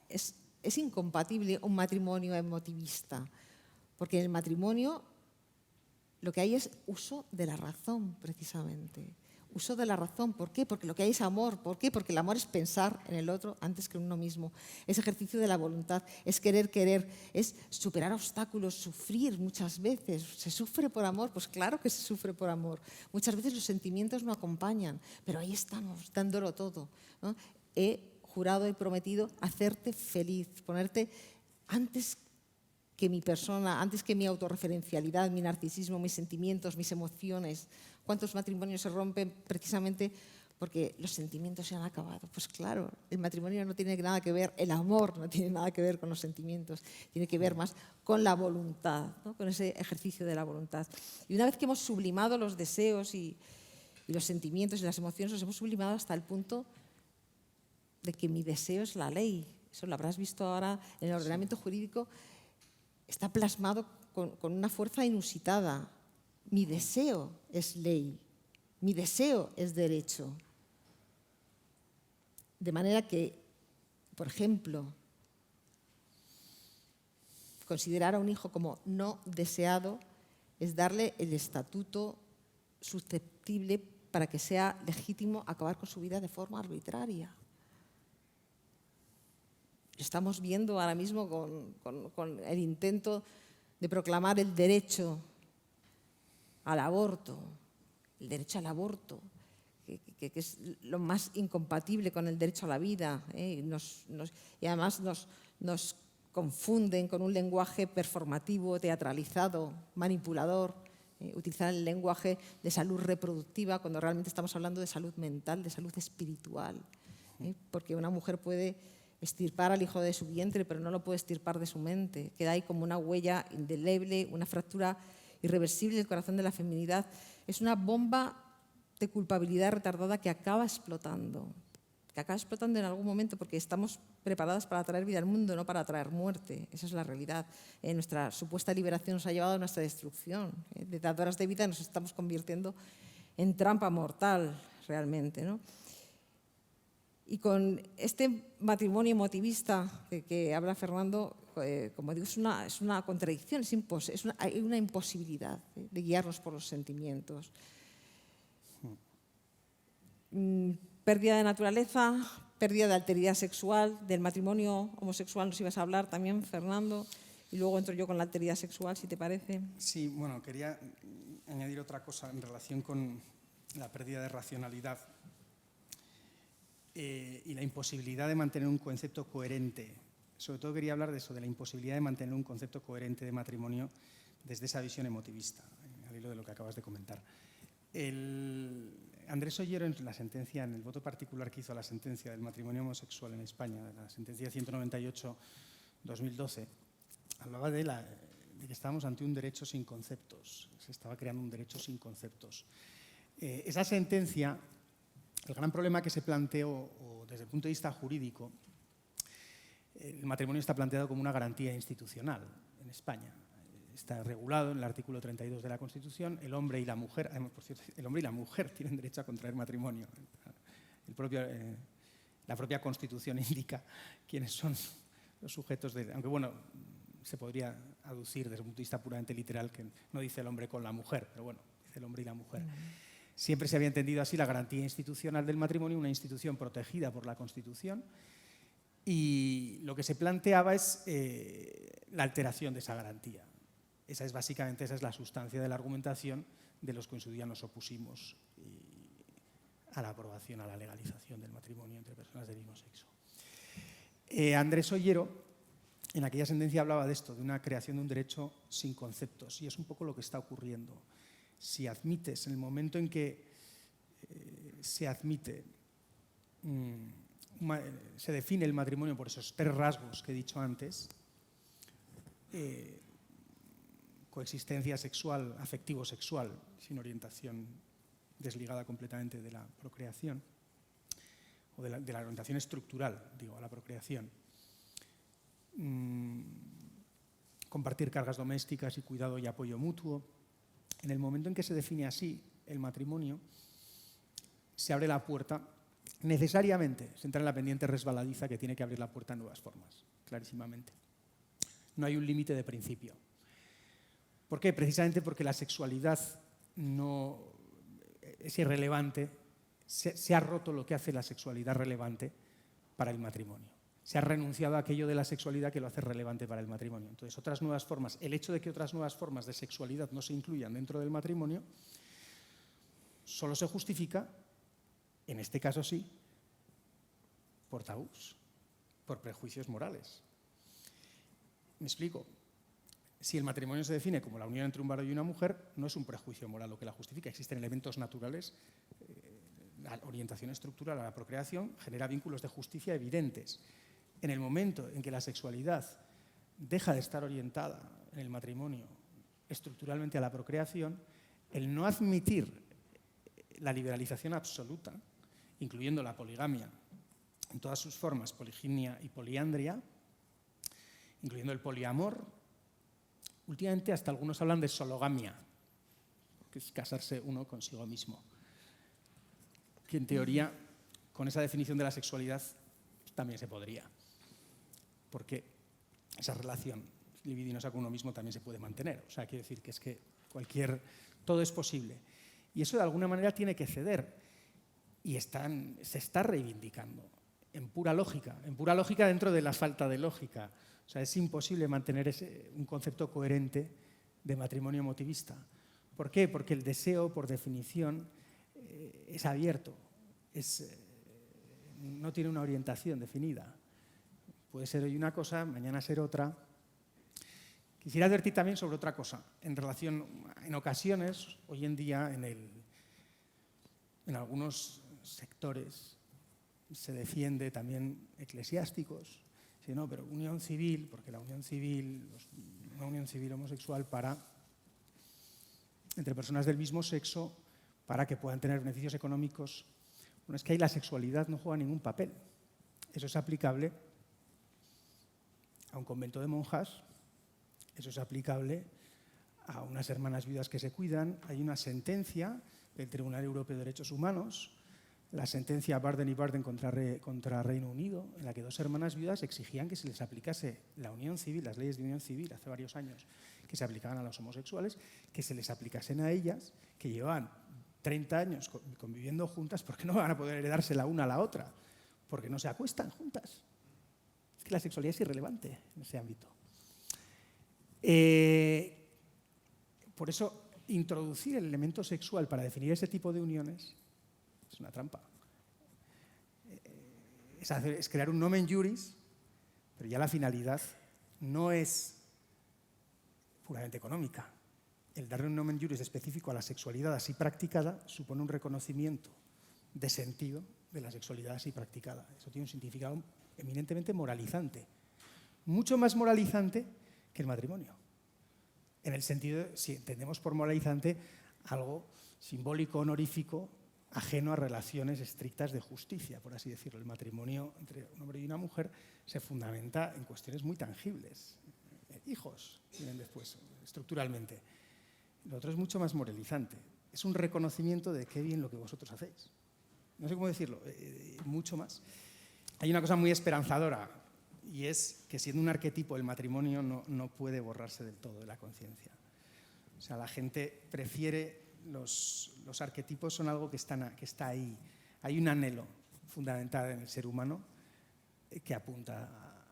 Es incompatible un matrimonio emotivista, porque en el matrimonio lo que hay es uso de la razón, precisamente. Uso de la razón, ¿por qué? Porque lo que hay es amor. ¿Por qué? Porque el amor es pensar en el otro antes que en uno mismo. Es ejercicio de la voluntad, es querer, es superar obstáculos, sufrir muchas veces. ¿Se sufre por amor? Pues claro que se sufre por amor. Muchas veces los sentimientos no acompañan, pero ahí estamos, dándolo todo, ¿no? He jurado y prometido hacerte feliz, ponerte antes que mi persona, antes que mi autorreferencialidad, mi narcisismo, mis sentimientos, mis emociones. ¿Cuántos matrimonios se rompen precisamente porque los sentimientos se han acabado. Pues claro, el matrimonio no tiene nada que ver, el amor no tiene nada que ver con los sentimientos, tiene que ver más con la voluntad, ¿no? Con ese ejercicio de la voluntad. Y una vez que hemos sublimado los deseos y los sentimientos y las emociones, los hemos sublimado hasta el punto de que mi deseo es la ley. Eso lo habrás visto ahora en el ordenamiento jurídico, está plasmado con una fuerza inusitada. Mi deseo es ley, mi deseo es derecho. De manera que, por ejemplo, considerar a un hijo como no deseado es darle el estatuto susceptible para que sea legítimo acabar con su vida de forma arbitraria. Estamos viendo ahora mismo con el intento de proclamar el derecho al aborto, que es lo más incompatible con el derecho a la vida, y además nos confunden con un lenguaje performativo, teatralizado, manipulador, utilizar el lenguaje de salud reproductiva cuando realmente estamos hablando de salud mental, de salud espiritual, porque una mujer puede extirpar al hijo de su vientre, pero no lo puede extirpar de su mente. Queda ahí como una huella indeleble, una fractura irreversible del corazón de la feminidad. Es una bomba de culpabilidad retardada que acaba explotando en algún momento, porque estamos preparadas para traer vida al mundo, no para traer muerte. Esa es la realidad. Nuestra supuesta liberación nos ha llevado a nuestra destrucción. De dadoras de vida nos estamos convirtiendo en trampa mortal, realmente, ¿no? Y con este matrimonio emotivista que habla Fernando, como digo, es una contradicción, hay una imposibilidad de guiarnos por los sentimientos. Pérdida de naturaleza, pérdida de alteridad sexual, del matrimonio homosexual nos ibas a hablar también, Fernando, y luego entro yo con la alteridad sexual, si te parece. Sí, bueno, quería añadir otra cosa en relación con la pérdida de racionalidad y la imposibilidad de mantener un concepto coherente. Sobre todo quería hablar de eso, de la imposibilidad de mantener un concepto coherente de matrimonio desde esa visión emotivista, al hilo de lo que acabas de comentar. Andrés Ollero, en la sentencia, en el voto particular que hizo a la sentencia del matrimonio homosexual en España, la sentencia 198/2012, hablaba de que estábamos ante un derecho sin conceptos, se estaba creando un derecho sin conceptos. Esa sentencia, el gran problema que se planteó, desde el punto de vista jurídico, el matrimonio está planteado como una garantía institucional en España. Está regulado en el artículo 32 de la Constitución. El hombre y la mujer, por cierto, el hombre y la mujer tienen derecho a contraer matrimonio. La propia Constitución indica quiénes son los sujetos de... Aunque bueno, se podría aducir desde un punto de vista puramente literal que no dice el hombre con la mujer, pero bueno, dice el hombre y la mujer. Siempre se había entendido así la garantía institucional del matrimonio, una institución protegida por la Constitución, y lo que se planteaba es la alteración de esa garantía. Esa es la sustancia de la argumentación de los que en su día nos opusimos a la aprobación, a la legalización del matrimonio entre personas del mismo sexo. Andrés Ollero, en aquella sentencia, hablaba de esto, de una creación de un derecho sin conceptos, y es un poco lo que está ocurriendo. Si admites, en el momento en que se admite, se define el matrimonio por esos tres rasgos que he dicho antes, coexistencia sexual, afectivo-sexual, sin orientación desligada completamente de la procreación, o de la orientación estructural, digo, a la procreación. Compartir cargas domésticas y cuidado y apoyo mutuo. En el momento en que se define así el matrimonio, se abre la puerta, necesariamente se entra en la pendiente resbaladiza que tiene que abrir la puerta a nuevas formas, clarísimamente. No hay un límite de principio. ¿Por qué? Precisamente porque la sexualidad no es irrelevante, se ha roto lo que hace la sexualidad relevante para el matrimonio. Se ha renunciado a aquello de la sexualidad que lo hace relevante para el matrimonio. Entonces, otras nuevas formas, el hecho de que otras nuevas formas de sexualidad no se incluyan dentro del matrimonio, solo se justifica, en este caso sí, por tabús, por prejuicios morales. ¿Me explico? Si el matrimonio se define como la unión entre un varón y una mujer, no es un prejuicio moral lo que la justifica, existen elementos naturales la orientación estructural a la procreación genera vínculos de justicia evidentes. En el momento en que la sexualidad deja de estar orientada en el matrimonio estructuralmente a la procreación, el no admitir la liberalización absoluta, incluyendo la poligamia en todas sus formas, poliginia y poliandria, incluyendo el poliamor, últimamente hasta algunos hablan de sologamia, que es casarse uno consigo mismo, que en teoría, con esa definición de la sexualidad, también se podría, porque esa relación libidinosa con uno mismo también se puede mantener. O sea, quiero decir que es que todo es posible. Y eso de alguna manera tiene que ceder y se está reivindicando en pura lógica dentro de la falta de lógica. O sea, es imposible mantener un concepto coherente de matrimonio emotivista. ¿Por qué? Porque el deseo, por definición, es abierto, no tiene una orientación definida. Puede ser hoy una cosa, mañana ser otra. Quisiera advertir también sobre otra cosa, en ocasiones, hoy en día, en algunos sectores se defiende también eclesiásticos, si no, pero unión civil, porque una unión civil homosexual entre personas del mismo sexo para que puedan tener beneficios económicos. Bueno, es que ahí la sexualidad no juega ningún papel. Eso es aplicable a un convento de monjas, eso es aplicable a unas hermanas viudas que se cuidan. Hay una sentencia del Tribunal Europeo de Derechos Humanos, la sentencia Barden y Barden contra Reino Unido, en la que dos hermanas viudas exigían que se les aplicase la unión civil, las leyes de unión civil hace varios años que se aplicaban a los homosexuales, que se les aplicasen a ellas, que llevaban 30 años conviviendo juntas, porque no van a poder heredarse la una a la otra, porque no se acuestan juntas. Es que la sexualidad es irrelevante en ese ámbito. Por eso, introducir el elemento sexual para definir ese tipo de uniones es una trampa. Es crear un nomen juris, pero ya la finalidad no es puramente económica. El darle un nomen juris específico a la sexualidad así practicada supone un reconocimiento de sentido de la sexualidad así practicada. Eso tiene un significado eminentemente moralizante, mucho más moralizante que el matrimonio. En el sentido, si entendemos por moralizante algo simbólico, honorífico, ajeno a relaciones estrictas de justicia, por así decirlo. El matrimonio entre un hombre y una mujer se fundamenta en cuestiones muy tangibles. Hijos vienen después, estructuralmente. Lo otro es mucho más moralizante. Es un reconocimiento de qué bien lo que vosotros hacéis. No sé cómo decirlo, mucho más. Hay una cosa muy esperanzadora, y es que siendo un arquetipo el matrimonio no puede borrarse del todo de la conciencia. O sea, la gente prefiere, los arquetipos son algo que está ahí. Hay un anhelo fundamental en el ser humano que apunta a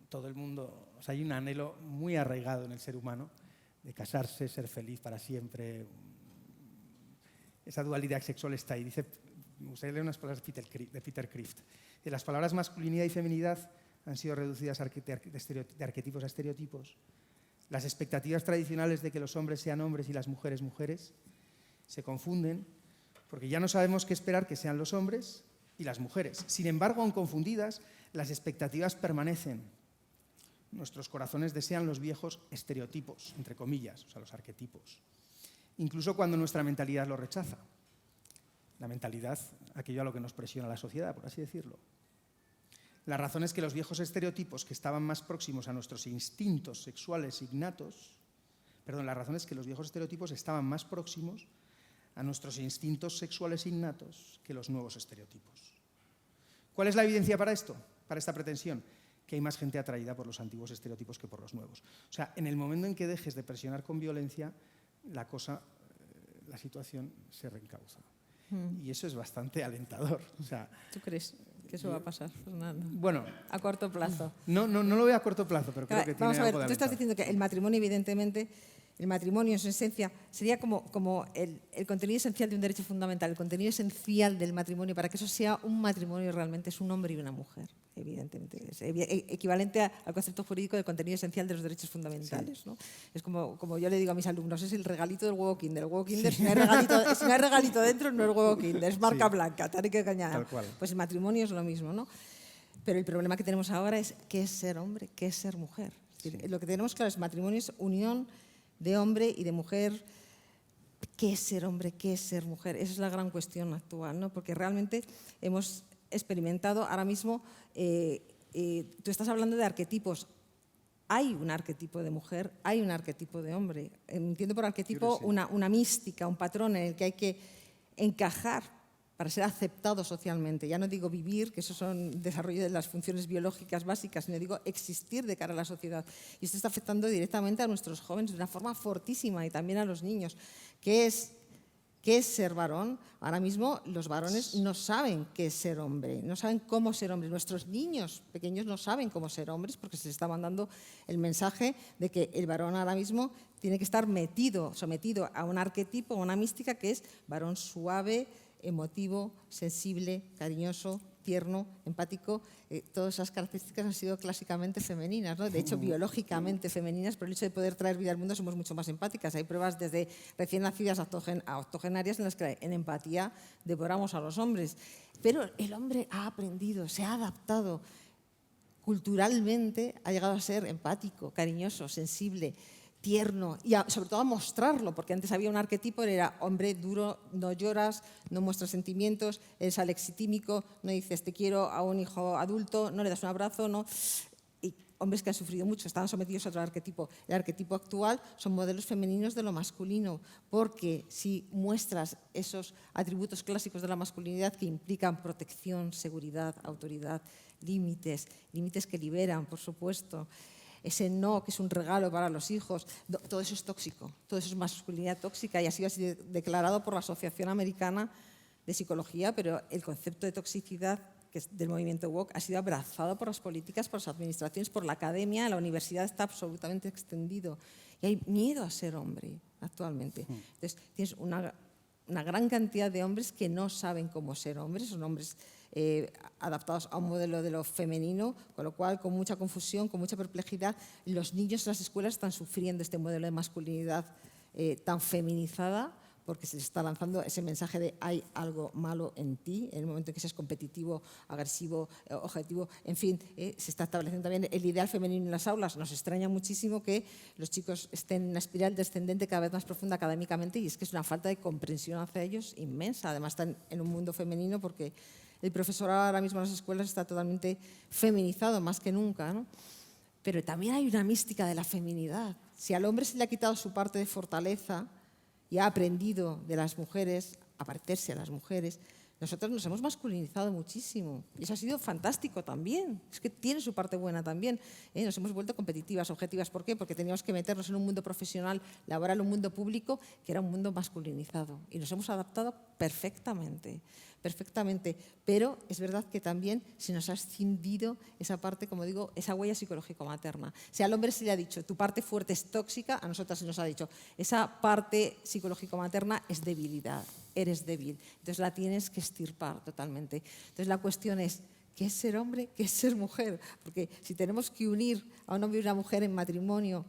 todo el mundo. O sea, hay un anhelo muy arraigado en el ser humano de casarse, ser feliz para siempre. Esa dualidad sexual está ahí. Me gustaría leer unas palabras de Peter Crift. Las palabras masculinidad y feminidad han sido reducidas de arquetipos a estereotipos. Las expectativas tradicionales de que los hombres sean hombres y las mujeres mujeres se confunden porque ya no sabemos qué esperar que sean los hombres y las mujeres. Sin embargo, aun confundidas, las expectativas permanecen. Nuestros corazones desean los viejos estereotipos, entre comillas, o sea, los arquetipos, incluso cuando nuestra mentalidad lo rechaza. La mentalidad, aquello a lo que nos presiona la sociedad, por así decirlo. La razón es que los viejos estereotipos que estaban más próximos a nuestros instintos sexuales innatos, la razón es que los viejos estereotipos estaban más próximos a nuestros instintos sexuales innatos que los nuevos estereotipos. ¿Cuál es la evidencia para esto, para esta pretensión? Que hay más gente atraída por los antiguos estereotipos que por los nuevos. O sea, en el momento en que dejes de presionar con violencia, la situación se reencauza. Y eso es bastante alentador. O sea, ¿tú crees que eso va a pasar, Fernando? Bueno, a corto plazo. No lo veo a corto plazo, pero creo que tiene vamos a ver, algo de tú estás alentador. diciendo que el matrimonio, evidentemente, el matrimonio en su esencia sería como el contenido esencial de un derecho fundamental, el contenido esencial del matrimonio, para que eso sea un matrimonio realmente es un hombre y una mujer. evidentemente. Es equivalente al concepto jurídico del contenido esencial de los derechos fundamentales. ¿no? Es como yo le digo a mis alumnos, es el regalito del huevo Kinder. El huevo Kinder, si no hay regalito dentro, no es huevo Kinder, es marca blanca, te hay que engañar. Tal cual. Pues el matrimonio es lo mismo, ¿no? Pero el problema que tenemos ahora es qué es ser hombre, qué es ser mujer. Es decir, lo que tenemos claro es matrimonio es unión de hombre y de mujer. ¿Qué es ser hombre? ¿Qué es ser mujer? Esa es la gran cuestión actual, ¿no? Porque realmente hemos experimentado ahora mismo, tú estás hablando de arquetipos. Hay un arquetipo de mujer, hay un arquetipo de hombre. Entiendo por arquetipo una mística, un patrón en el que hay que encajar para ser aceptado socialmente. Ya no digo vivir, que eso son desarrollo de las funciones biológicas básicas, sino digo existir de cara a la sociedad. Y esto está afectando directamente a nuestros jóvenes de una forma fortísima y también a los niños. ¿Qué es ser varón? Ahora mismo los varones no saben qué es ser hombre, no saben cómo ser hombre. Nuestros niños pequeños no saben cómo ser hombres porque se les está mandando el mensaje de que el varón ahora mismo tiene que estar sometido a un arquetipo, a una mística que es varón suave, emotivo, sensible, cariñoso, tierno, empático. Todas esas características han sido clásicamente femeninas, ¿no? De hecho, biológicamente femeninas, por el hecho de poder traer vida al mundo somos mucho más empáticas. Hay pruebas desde recién nacidas a octogenarias en las que en empatía devoramos a los hombres. Pero el hombre ha aprendido, se ha adaptado. Culturalmente ha llegado a ser empático, cariñoso, sensible, tierno y sobre todo a mostrarlo, porque antes había un arquetipo, era hombre duro, no lloras, no muestras sentimientos, eres alexitímico, no dices te quiero a un hijo adulto, no le das un abrazo, no. Y hombres que han sufrido mucho, estaban sometidos a otro arquetipo. El arquetipo actual son modelos femeninos de lo masculino, porque si muestras esos atributos clásicos de la masculinidad que implican protección, seguridad, autoridad, límites que liberan, por supuesto, ese no, que es un regalo para los hijos, todo eso es tóxico, todo eso es masculinidad tóxica y ha sido así declarado por la Asociación Americana de Psicología, pero el concepto de toxicidad que es del movimiento woke ha sido abrazado por las políticas, por las administraciones, por la academia, en la universidad está absolutamente extendido y hay miedo a ser hombre actualmente. Entonces tienes una gran cantidad de hombres que no saben cómo ser hombres, son hombres adaptados a un modelo de lo femenino, con lo cual con mucha confusión, con mucha perplejidad, los niños en las escuelas están sufriendo este modelo de masculinidad tan feminizada porque se les está lanzando ese mensaje de hay algo malo en ti, en el momento en que seas competitivo, agresivo, objetivo, en fin, se está estableciendo también el ideal femenino en las aulas. Nos extraña muchísimo que los chicos estén en una espiral descendente cada vez más profunda académicamente y es que es una falta de comprensión hacia ellos inmensa. Además están en un mundo femenino porque el profesorado ahora mismo en las escuelas está totalmente feminizado, más que nunca, ¿no? Pero también hay una mística de la feminidad. Si al hombre se le ha quitado su parte de fortaleza y ha aprendido de las mujeres a parecerse a las mujeres, nosotros nos hemos masculinizado muchísimo y eso ha sido fantástico también. Es que tiene su parte buena también. Nos hemos vuelto competitivas, objetivas. ¿Por qué? Porque teníamos que meternos en un mundo profesional, laboral, un mundo público que era un mundo masculinizado y nos hemos adaptado perfectamente. Pero es verdad que también se nos ha escindido esa parte, como digo, esa huella psicológico-materna. Si al hombre se le ha dicho, tu parte fuerte es tóxica, a nosotras se nos ha dicho, esa parte psicológico-materna es debilidad, eres débil. Entonces la tienes que extirpar totalmente. Entonces la cuestión es, ¿qué es ser hombre? ¿Qué es ser mujer? Porque si tenemos que unir a un hombre y una mujer en matrimonio,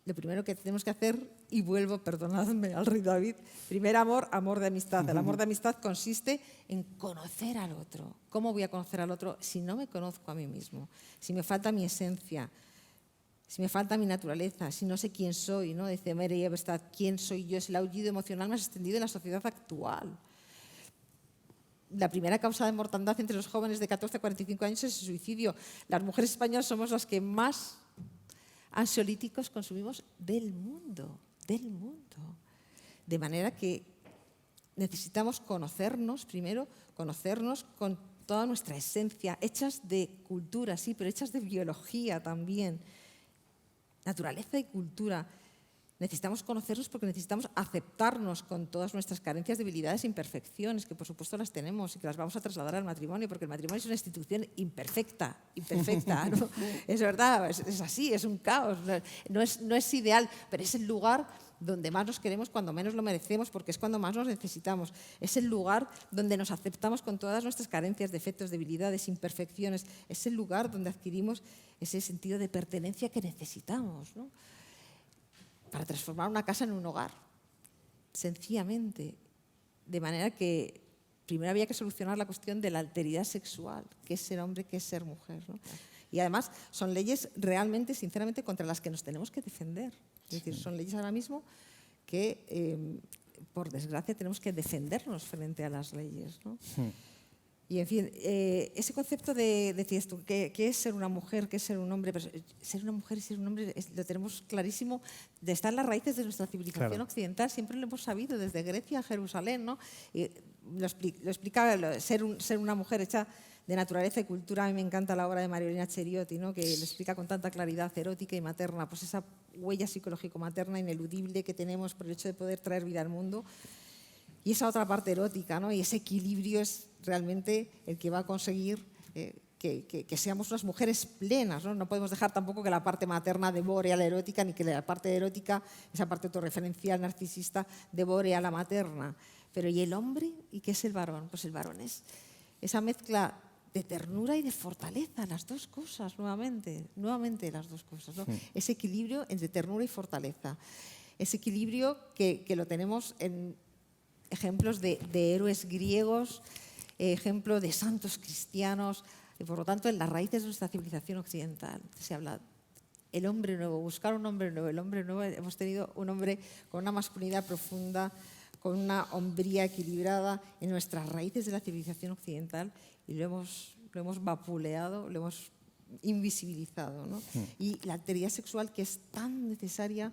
lo primero que tenemos que hacer, y vuelvo, perdonadme al rey David, primer amor, amor de amistad. El amor de amistad consiste en conocer al otro. ¿Cómo voy a conocer al otro si no me conozco a mí mismo? Si me falta mi esencia, si me falta mi naturaleza, si no sé quién soy, ¿no? Dice Mary Eberstadt, ¿quién soy yo? Es el aullido emocional más extendido en la sociedad actual. La primera causa de mortandad entre los jóvenes de 14 a 45 años es el suicidio. Las mujeres españolas somos las que más ansiolíticos consumimos del mundo. De manera que necesitamos conocernos primero, conocernos con toda nuestra esencia, hechas de cultura, sí, pero hechas de biología también, naturaleza y cultura. Necesitamos conocernos porque necesitamos aceptarnos con todas nuestras carencias, debilidades e imperfecciones, que por supuesto las tenemos y que las vamos a trasladar al matrimonio, porque el matrimonio es una institución imperfecta, ¿no? Es verdad, es así, es un caos, no es ideal, pero es el lugar donde más nos queremos cuando menos lo merecemos, porque es cuando más nos necesitamos. Es el lugar donde nos aceptamos con todas nuestras carencias, defectos, debilidades, imperfecciones. Es el lugar donde adquirimos ese sentido de pertenencia que necesitamos, ¿no? Para transformar una casa en un hogar, sencillamente. De manera que primero había que solucionar la cuestión de la alteridad sexual, qué es ser hombre, qué es ser mujer, ¿no? Y además son leyes realmente, sinceramente, contra las que nos tenemos que defender. Es decir, son leyes ahora mismo que, por desgracia, tenemos que defendernos frente a las leyes, ¿no? Y, en fin, ese concepto de, decías tú, ¿qué es ser una mujer, qué es ser un hombre? Pero ser una mujer y ser un hombre lo tenemos clarísimo, está en las raíces de nuestra civilización occidental, siempre lo hemos sabido, desde Grecia a Jerusalén, ¿no? Y lo explica ser una mujer hecha de naturaleza y cultura. A mí me encanta la obra de Mariolina Cheriotti, ¿no? Que lo explica con tanta claridad, erótica y materna, pues esa huella psicológico-materna ineludible que tenemos por el hecho de poder traer vida al mundo. Y esa otra parte erótica, ¿no? Y ese equilibrio es realmente el que va a conseguir que seamos unas mujeres plenas, ¿no? No podemos dejar tampoco que la parte materna devore a la erótica, ni que la parte erótica, esa parte autorreferencial, narcisista, devore a la materna. Pero ¿y el hombre? ¿Y qué es el varón? Pues el varón es esa mezcla de ternura y de fortaleza, las dos cosas, nuevamente las dos cosas, ¿no? Ese equilibrio entre ternura y fortaleza. Ese equilibrio que lo tenemos en ejemplos de héroes griegos, ejemplo de santos cristianos, y por lo tanto en las raíces de nuestra civilización occidental se habla el hombre nuevo, buscar un hombre nuevo. El hombre nuevo, hemos tenido un hombre con una masculinidad profunda, con una hombría equilibrada en nuestras raíces de la civilización occidental, y lo hemos vapuleado, lo hemos invisibilizado, ¿no? Y la alteridad sexual, que es tan necesaria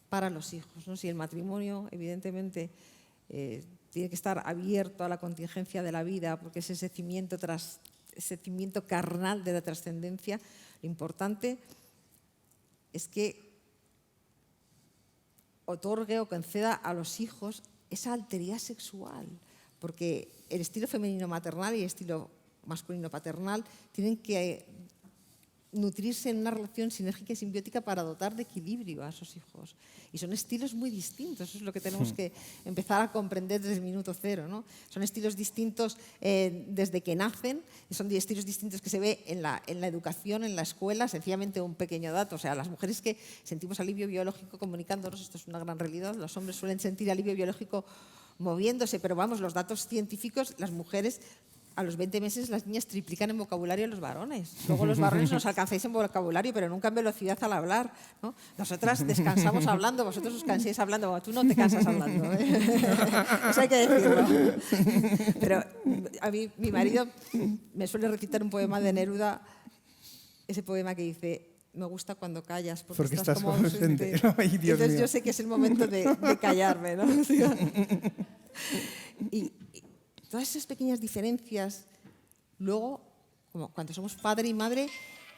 para los hijos, ¿no? Si el matrimonio, evidentemente, tiene que estar abierto a la contingencia de la vida, porque es ese cimiento carnal de la trascendencia, lo importante es que otorgue o conceda a los hijos esa alteridad sexual, porque el estilo femenino maternal y el estilo masculino paternal tienen que nutrirse en una relación sinérgica y simbiótica para dotar de equilibrio a esos hijos. Y son estilos muy distintos, eso es lo que tenemos que empezar a comprender desde el minuto cero, ¿no? Son estilos distintos desde que nacen, y son estilos distintos que se ve en la educación, en la escuela. Sencillamente un pequeño dato, o sea, las mujeres que sentimos alivio biológico comunicándonos, esto es una gran realidad, los hombres suelen sentir alivio biológico moviéndose, pero vamos, los datos científicos, las mujeres a los 20 meses las niñas triplican en vocabulario a los varones. Luego los varones nos alcanzáis en vocabulario, pero nunca en velocidad al hablar, ¿no? Nosotras descansamos hablando, vosotros os cansáis hablando, bueno, tú no te cansas hablando, ¿eh? Eso hay que decirlo. Pero a mí, mi marido me suele recitar un poema de Neruda, ese poema que dice: me gusta cuando callas, porque estás como ausente. Ay, Dios Entonces mío. yo sé que es el momento de callarme, ¿no? Y todas esas pequeñas diferencias, luego, como cuando somos padre y madre,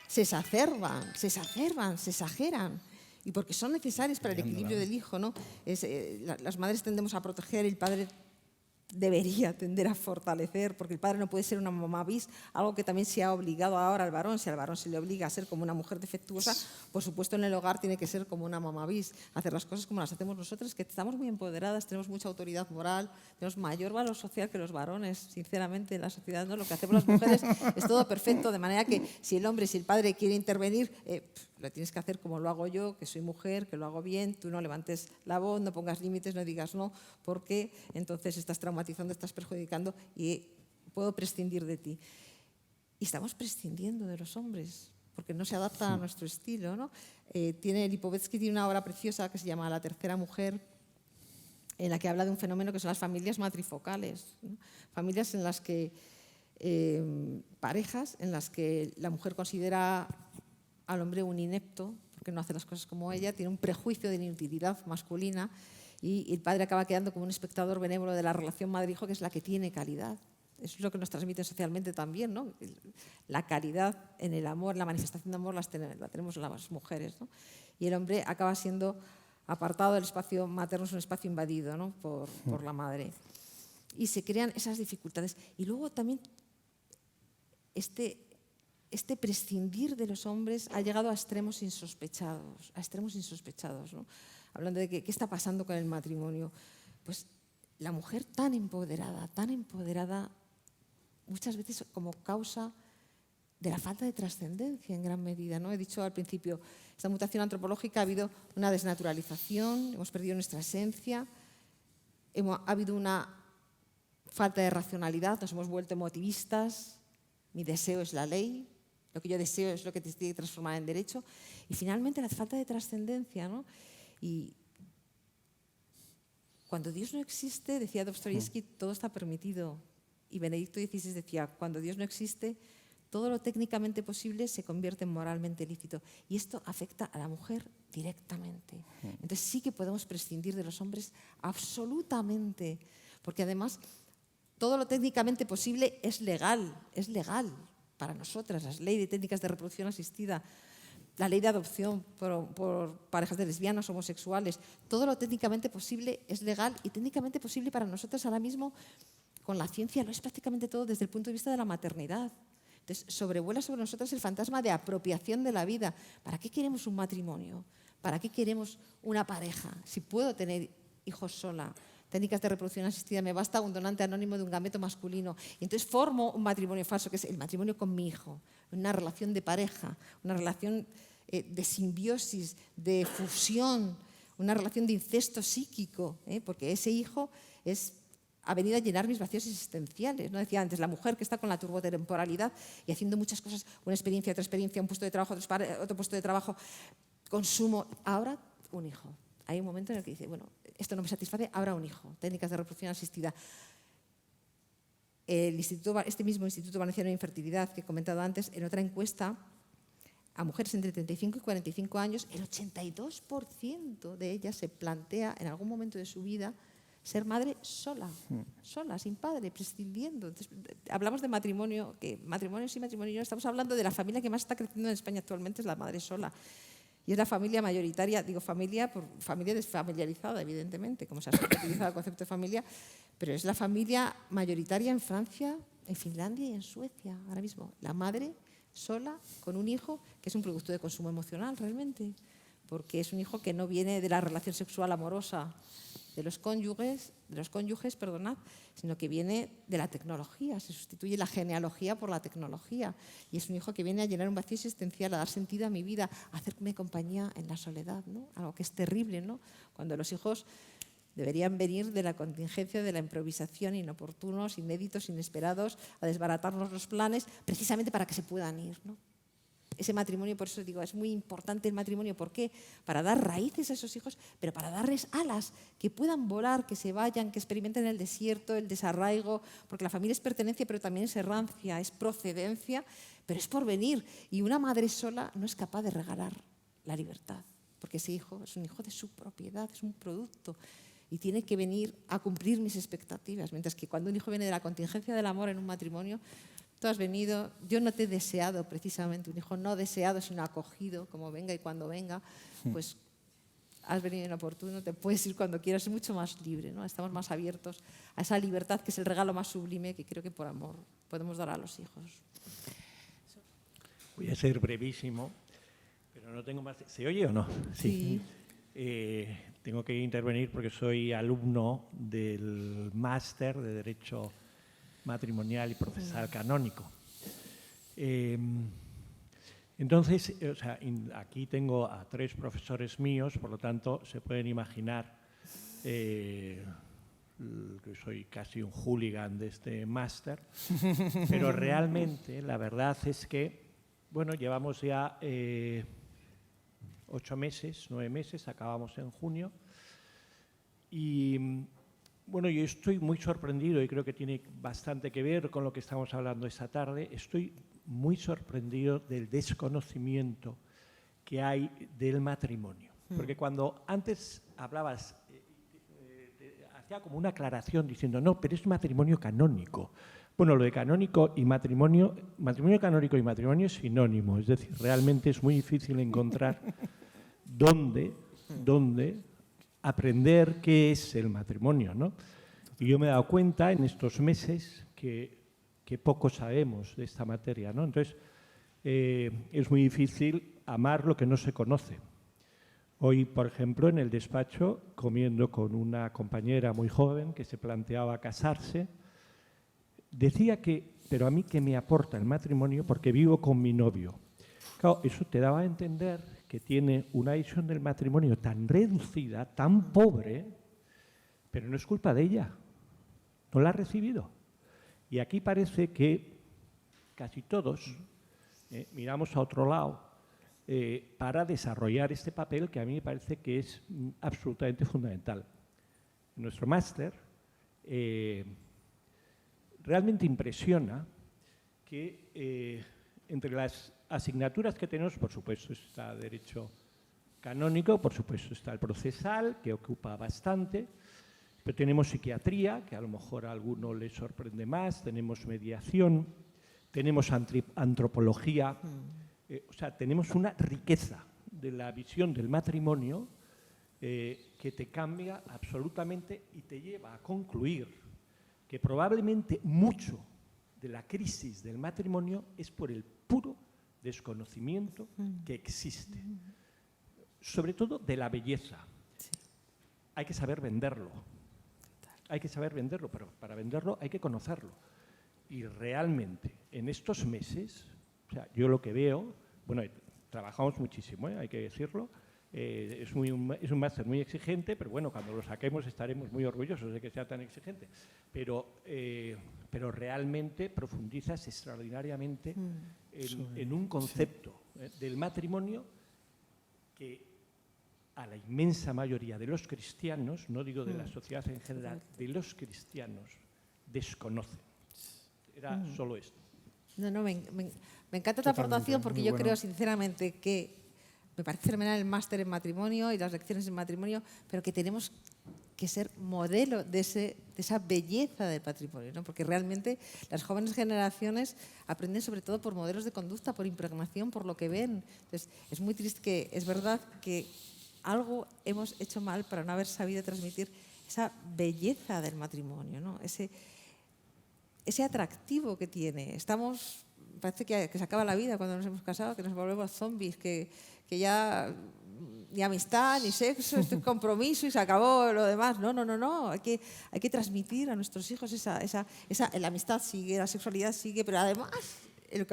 se exacerban, se exageran. Y porque son necesarias para el equilibrio del hijo, ¿no? Las madres tendemos a proteger, el padre debería tender a fortalecer, porque el padre no puede ser una mamá bis, algo que también se ha obligado ahora al varón. Si al varón se le obliga a ser como una mujer defectuosa, por supuesto en el hogar tiene que ser como una mamá bis, hacer las cosas como las hacemos nosotras, que estamos muy empoderadas, tenemos mucha autoridad moral, tenemos mayor valor social que los varones, sinceramente, en la sociedad, ¿no? Lo que hacemos las mujeres es todo perfecto, de manera que si el hombre, si el padre quiere intervenir, lo tienes que hacer como lo hago yo, que soy mujer, que lo hago bien, tú no levantes la voz, no pongas límites, no digas no, porque entonces estás traumatizando, estás perjudicando y puedo prescindir de ti. Y estamos prescindiendo de los hombres, porque no se adapta a nuestro estilo, ¿no? Lipovetsky tiene una obra preciosa que se llama La tercera mujer, en la que habla de un fenómeno que son las familias matrifocales, ¿no? Familias en las que, parejas en las que la mujer considera al hombre un inepto, porque no hace las cosas como ella, tiene un prejuicio de inutilidad masculina, y el padre acaba quedando como un espectador benévolo de la relación madre-hijo, que es la que tiene calidad. Eso es lo que nos transmiten socialmente también, ¿no? La calidad en el amor, la manifestación de amor la tenemos las mujeres, ¿no? Y el hombre acaba siendo apartado del espacio materno, es un espacio invadido, ¿no? por la madre. Y se crean esas dificultades. Y luego también este prescindir de los hombres ha llegado a extremos insospechados, ¿no? hablando de qué está pasando con el matrimonio. Pues la mujer tan empoderada, muchas veces como causa de la falta de trascendencia en gran medida, ¿no? He dicho al principio, esta mutación antropológica ha habido una desnaturalización, hemos perdido nuestra esencia, ha habido una falta de racionalidad, nos hemos vuelto emotivistas, mi deseo es la ley, lo que yo deseo es lo que te tiene que transformar en derecho, y finalmente la falta de trascendencia, ¿no? Y cuando Dios no existe, decía Dostoyevsky, todo está permitido. Y Benedicto XVI decía, cuando Dios no existe, todo lo técnicamente posible se convierte en moralmente lícito. Y esto afecta a la mujer directamente. Entonces sí que podemos prescindir de los hombres absolutamente, porque además todo lo técnicamente posible es legal para nosotras. La ley de técnicas de reproducción asistida, la ley de adopción por parejas de lesbianas, homosexuales, todo lo técnicamente posible es legal y técnicamente posible para nosotras ahora mismo con la ciencia lo es prácticamente todo desde el punto de vista de la maternidad. Entonces, sobrevuela sobre nosotras el fantasma de apropiación de la vida. ¿Para qué queremos un matrimonio? ¿Para qué queremos una pareja? Si puedo tener hijos sola, técnicas de reproducción asistida, me basta un donante anónimo de un gameto masculino. Y entonces formo un matrimonio falso, que es el matrimonio con mi hijo, una relación de pareja, una relación de simbiosis, de fusión, una relación de incesto psíquico, porque ese hijo ha venido a llenar mis vacíos existenciales. ¿No? Decía antes, la mujer que está con la turbotemporalidad y haciendo muchas cosas, una experiencia, otra experiencia, un puesto de trabajo, otro puesto de trabajo, consumo, ahora un hijo. Hay un momento en el que dice, bueno, esto no me satisface, ahora un hijo, técnicas de reproducción asistida. Este mismo Instituto Valenciano de Infertilidad que he comentado antes, en otra encuesta, a mujeres entre 35 y 45 años, el 82% de ellas se plantea en algún momento de su vida ser madre sola, sin padre, prescindiendo. Entonces, hablamos de matrimonio, que matrimonio sí, matrimonio no, estamos hablando de la familia que más está creciendo en España actualmente, es la madre sola. Y es la familia mayoritaria, digo familia por familia desfamiliarizada, evidentemente, como se ha utilizado el concepto de familia, pero es la familia mayoritaria en Francia, en Finlandia y en Suecia, ahora mismo. La madre sola con un hijo que es un producto de consumo emocional realmente, porque es un hijo que no viene de la relación sexual amorosa de los cónyuges, sino que viene de la tecnología, se sustituye la genealogía por la tecnología y es un hijo que viene a llenar un vacío existencial, a dar sentido a mi vida, a hacerme compañía en la soledad, ¿no? Algo que es terrible, ¿no? Cuando los hijos deberían venir de la contingencia, de la improvisación, inoportunos, inéditos, inesperados, a desbaratarnos los planes, precisamente para que se puedan ir, ¿no? Ese matrimonio, por eso digo, es muy importante el matrimonio. ¿Por qué? Para dar raíces a esos hijos, pero para darles alas, que puedan volar, que se vayan, que experimenten el desierto, el desarraigo, porque la familia es pertenencia, pero también es errancia, es procedencia, pero es porvenir. Y una madre sola no es capaz de regalar la libertad, porque ese hijo es un hijo de su propiedad, es un producto y tiene que venir a cumplir mis expectativas. Mientras que cuando un hijo viene de la contingencia del amor en un matrimonio, tú has venido, yo no te he deseado precisamente, un hijo no deseado, sino acogido, como venga y cuando venga, pues has venido inoportuno, te puedes ir cuando quieras, es mucho más libre, ¿no? Estamos más abiertos a esa libertad que es el regalo más sublime que creo que por amor podemos dar a los hijos. Voy a ser brevísimo, pero no tengo más... ¿Se oye o no? Sí. Tengo que intervenir porque soy alumno del máster de Derecho Matrimonial y Procesal Canónico. Entonces, aquí tengo a 3 profesores míos, por lo tanto, se pueden imaginar que soy casi un hooligan de este máster, pero realmente la verdad es que, bueno, llevamos ya 8 meses, 9 meses, acabamos en junio, y bueno, yo estoy muy sorprendido y creo que tiene bastante que ver con lo que estamos hablando esta tarde. Estoy muy sorprendido del desconocimiento que hay del matrimonio. Porque cuando antes hablabas, hacía como una aclaración diciendo, no, pero es matrimonio canónico. Bueno, lo de canónico y matrimonio canónico y matrimonio es sinónimo. Es decir, realmente es muy difícil encontrar dónde aprender qué es el matrimonio, ¿no? Y yo me he dado cuenta en estos meses que poco sabemos de esta materia, ¿no? Entonces, es muy difícil amar lo que no se conoce. Hoy, por ejemplo, en el despacho, comiendo con una compañera muy joven que se planteaba casarse, decía que, pero a mí ¿qué me aporta el matrimonio? Porque vivo con mi novio. Claro, eso te daba a entender que tiene una visión del matrimonio tan reducida, tan pobre, pero no es culpa de ella, no la ha recibido. Y aquí parece que casi todos miramos a otro lado para desarrollar este papel que a mí me parece que es absolutamente fundamental. Nuestro máster realmente impresiona que entre las asignaturas que tenemos, por supuesto, está Derecho Canónico, por supuesto está el procesal, que ocupa bastante, pero tenemos psiquiatría, que a lo mejor a alguno le sorprende más, tenemos mediación, tenemos antropología, o sea, tenemos una riqueza de la visión del matrimonio que te cambia absolutamente y te lleva a concluir que probablemente mucho de la crisis del matrimonio es por el puro desconocimiento que existe, sobre todo de la belleza. Hay que saber venderlo, pero para venderlo hay que conocerlo. Y realmente en estos meses, o sea, yo lo que veo, bueno, trabajamos muchísimo, hay que decirlo, es un máster muy exigente, pero bueno, cuando lo saquemos estaremos muy orgullosos de que sea tan exigente. Pero realmente profundizas extraordinariamente en un concepto del matrimonio que a la inmensa mayoría de los cristianos, no digo de la sociedad en general, de los cristianos desconocen. Era solo esto. No, me encanta tu aportación porque yo creo sinceramente que me parece fenomenal el máster en matrimonio y las lecciones en matrimonio, pero que tenemos que ser modelo de esa belleza del patrimonio, ¿no? Porque realmente las jóvenes generaciones aprenden sobre todo por modelos de conducta, por impregnación, por lo que ven. Entonces, es muy triste que es verdad que algo hemos hecho mal para no haber sabido transmitir esa belleza del matrimonio, ¿no? Ese atractivo que tiene. Parece que se acaba la vida cuando nos hemos casado, que nos volvemos zombies, que ya ni amistad, ni sexo, esto es compromiso y se acabó lo demás. No. Hay que transmitir a nuestros hijos la amistad sigue, la sexualidad sigue, pero además el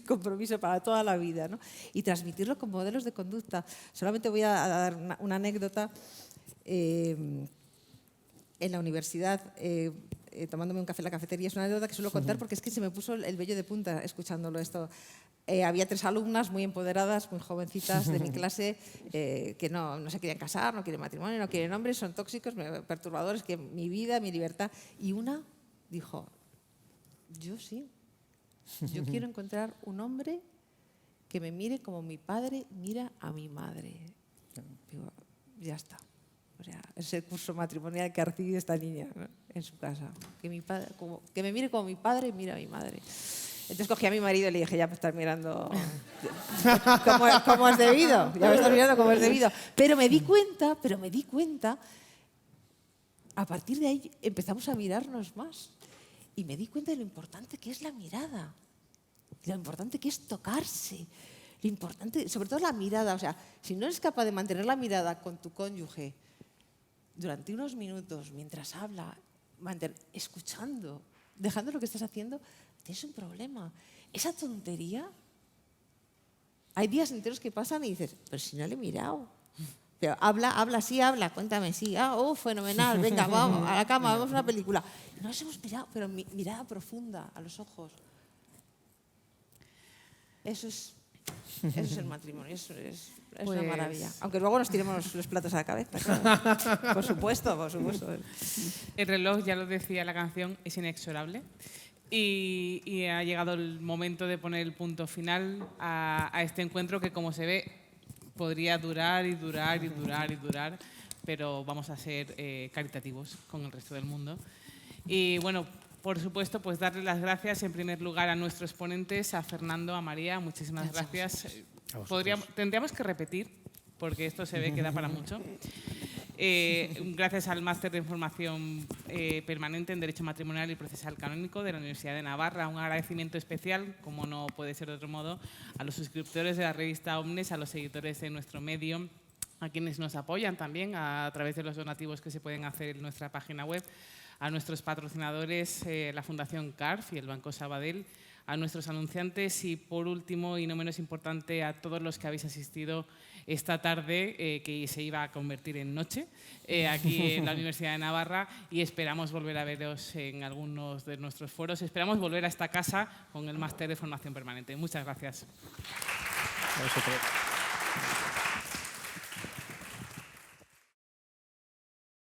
compromiso para toda la vida, ¿no? Y transmitirlo con modelos de conducta. Solamente voy a dar una anécdota. En la universidad, tomándome un café en la cafetería, es una anécdota que suelo contar porque es que se me puso el vello de punta escuchándolo esto. Había 3 alumnas muy empoderadas, muy jovencitas de mi clase, que no se querían casar, no quieren matrimonio, no quieren hombres, son tóxicos, perturbadores, que mi vida, mi libertad. Y una dijo, yo sí, yo quiero encontrar un hombre que me mire como mi padre mira a mi madre. Digo, ya está. O sea, es el curso matrimonial que ha recibido esta niña, ¿no? En su casa. Que me mire como mi padre mira a mi madre. Entonces cogí a mi marido y le dije, ya me estás mirando como es debido. Ya me estás mirando como es debido. Pero me di cuenta, a partir de ahí empezamos a mirarnos más. Y me di cuenta de lo importante que es la mirada. Lo importante que es tocarse. Lo importante, sobre todo la mirada. O sea, si no eres capaz de mantener la mirada con tu cónyuge durante unos minutos, mientras habla, escuchando, dejando lo que estás haciendo, tienes un problema. Esa tontería, hay días enteros que pasan y dices, pero si no le he mirado. Pero habla, cuéntame, sí, fenomenal, venga, vamos, a la cama, vamos a una película. No nos hemos mirado, pero mirada profunda, a los ojos. Eso es el matrimonio, eso es una maravilla. Aunque luego nos tiremos los platos a la cabeza, claro. Por supuesto. El reloj, ya lo decía la canción, es inexorable. Y ha llegado el momento de poner el punto final a este encuentro que, como se ve, podría durar, pero vamos a ser caritativos con el resto del mundo. Y bueno, por supuesto, pues darle las gracias en primer lugar a nuestros ponentes, a Fernando, a María, muchísimas gracias. Tendríamos que repetir, porque esto se ve que da para mucho. Gracias al Máster de Formación Permanente en Derecho Matrimonial y Procesal Canónico de la Universidad de Navarra. Un agradecimiento especial, como no puede ser de otro modo, a los suscriptores de la revista Omnes, a los seguidores de nuestro medio, a quienes nos apoyan también a través de los donativos que se pueden hacer en nuestra página web, a nuestros patrocinadores, la Fundación CARF y el Banco Sabadell, a nuestros anunciantes y, por último y no menos importante, a todos los que habéis asistido esta tarde, que se iba a convertir en noche, aquí en la Universidad de Navarra, y esperamos volver a veros en algunos de nuestros foros. Esperamos volver a esta casa con el máster de formación permanente. Muchas gracias. A vosotros.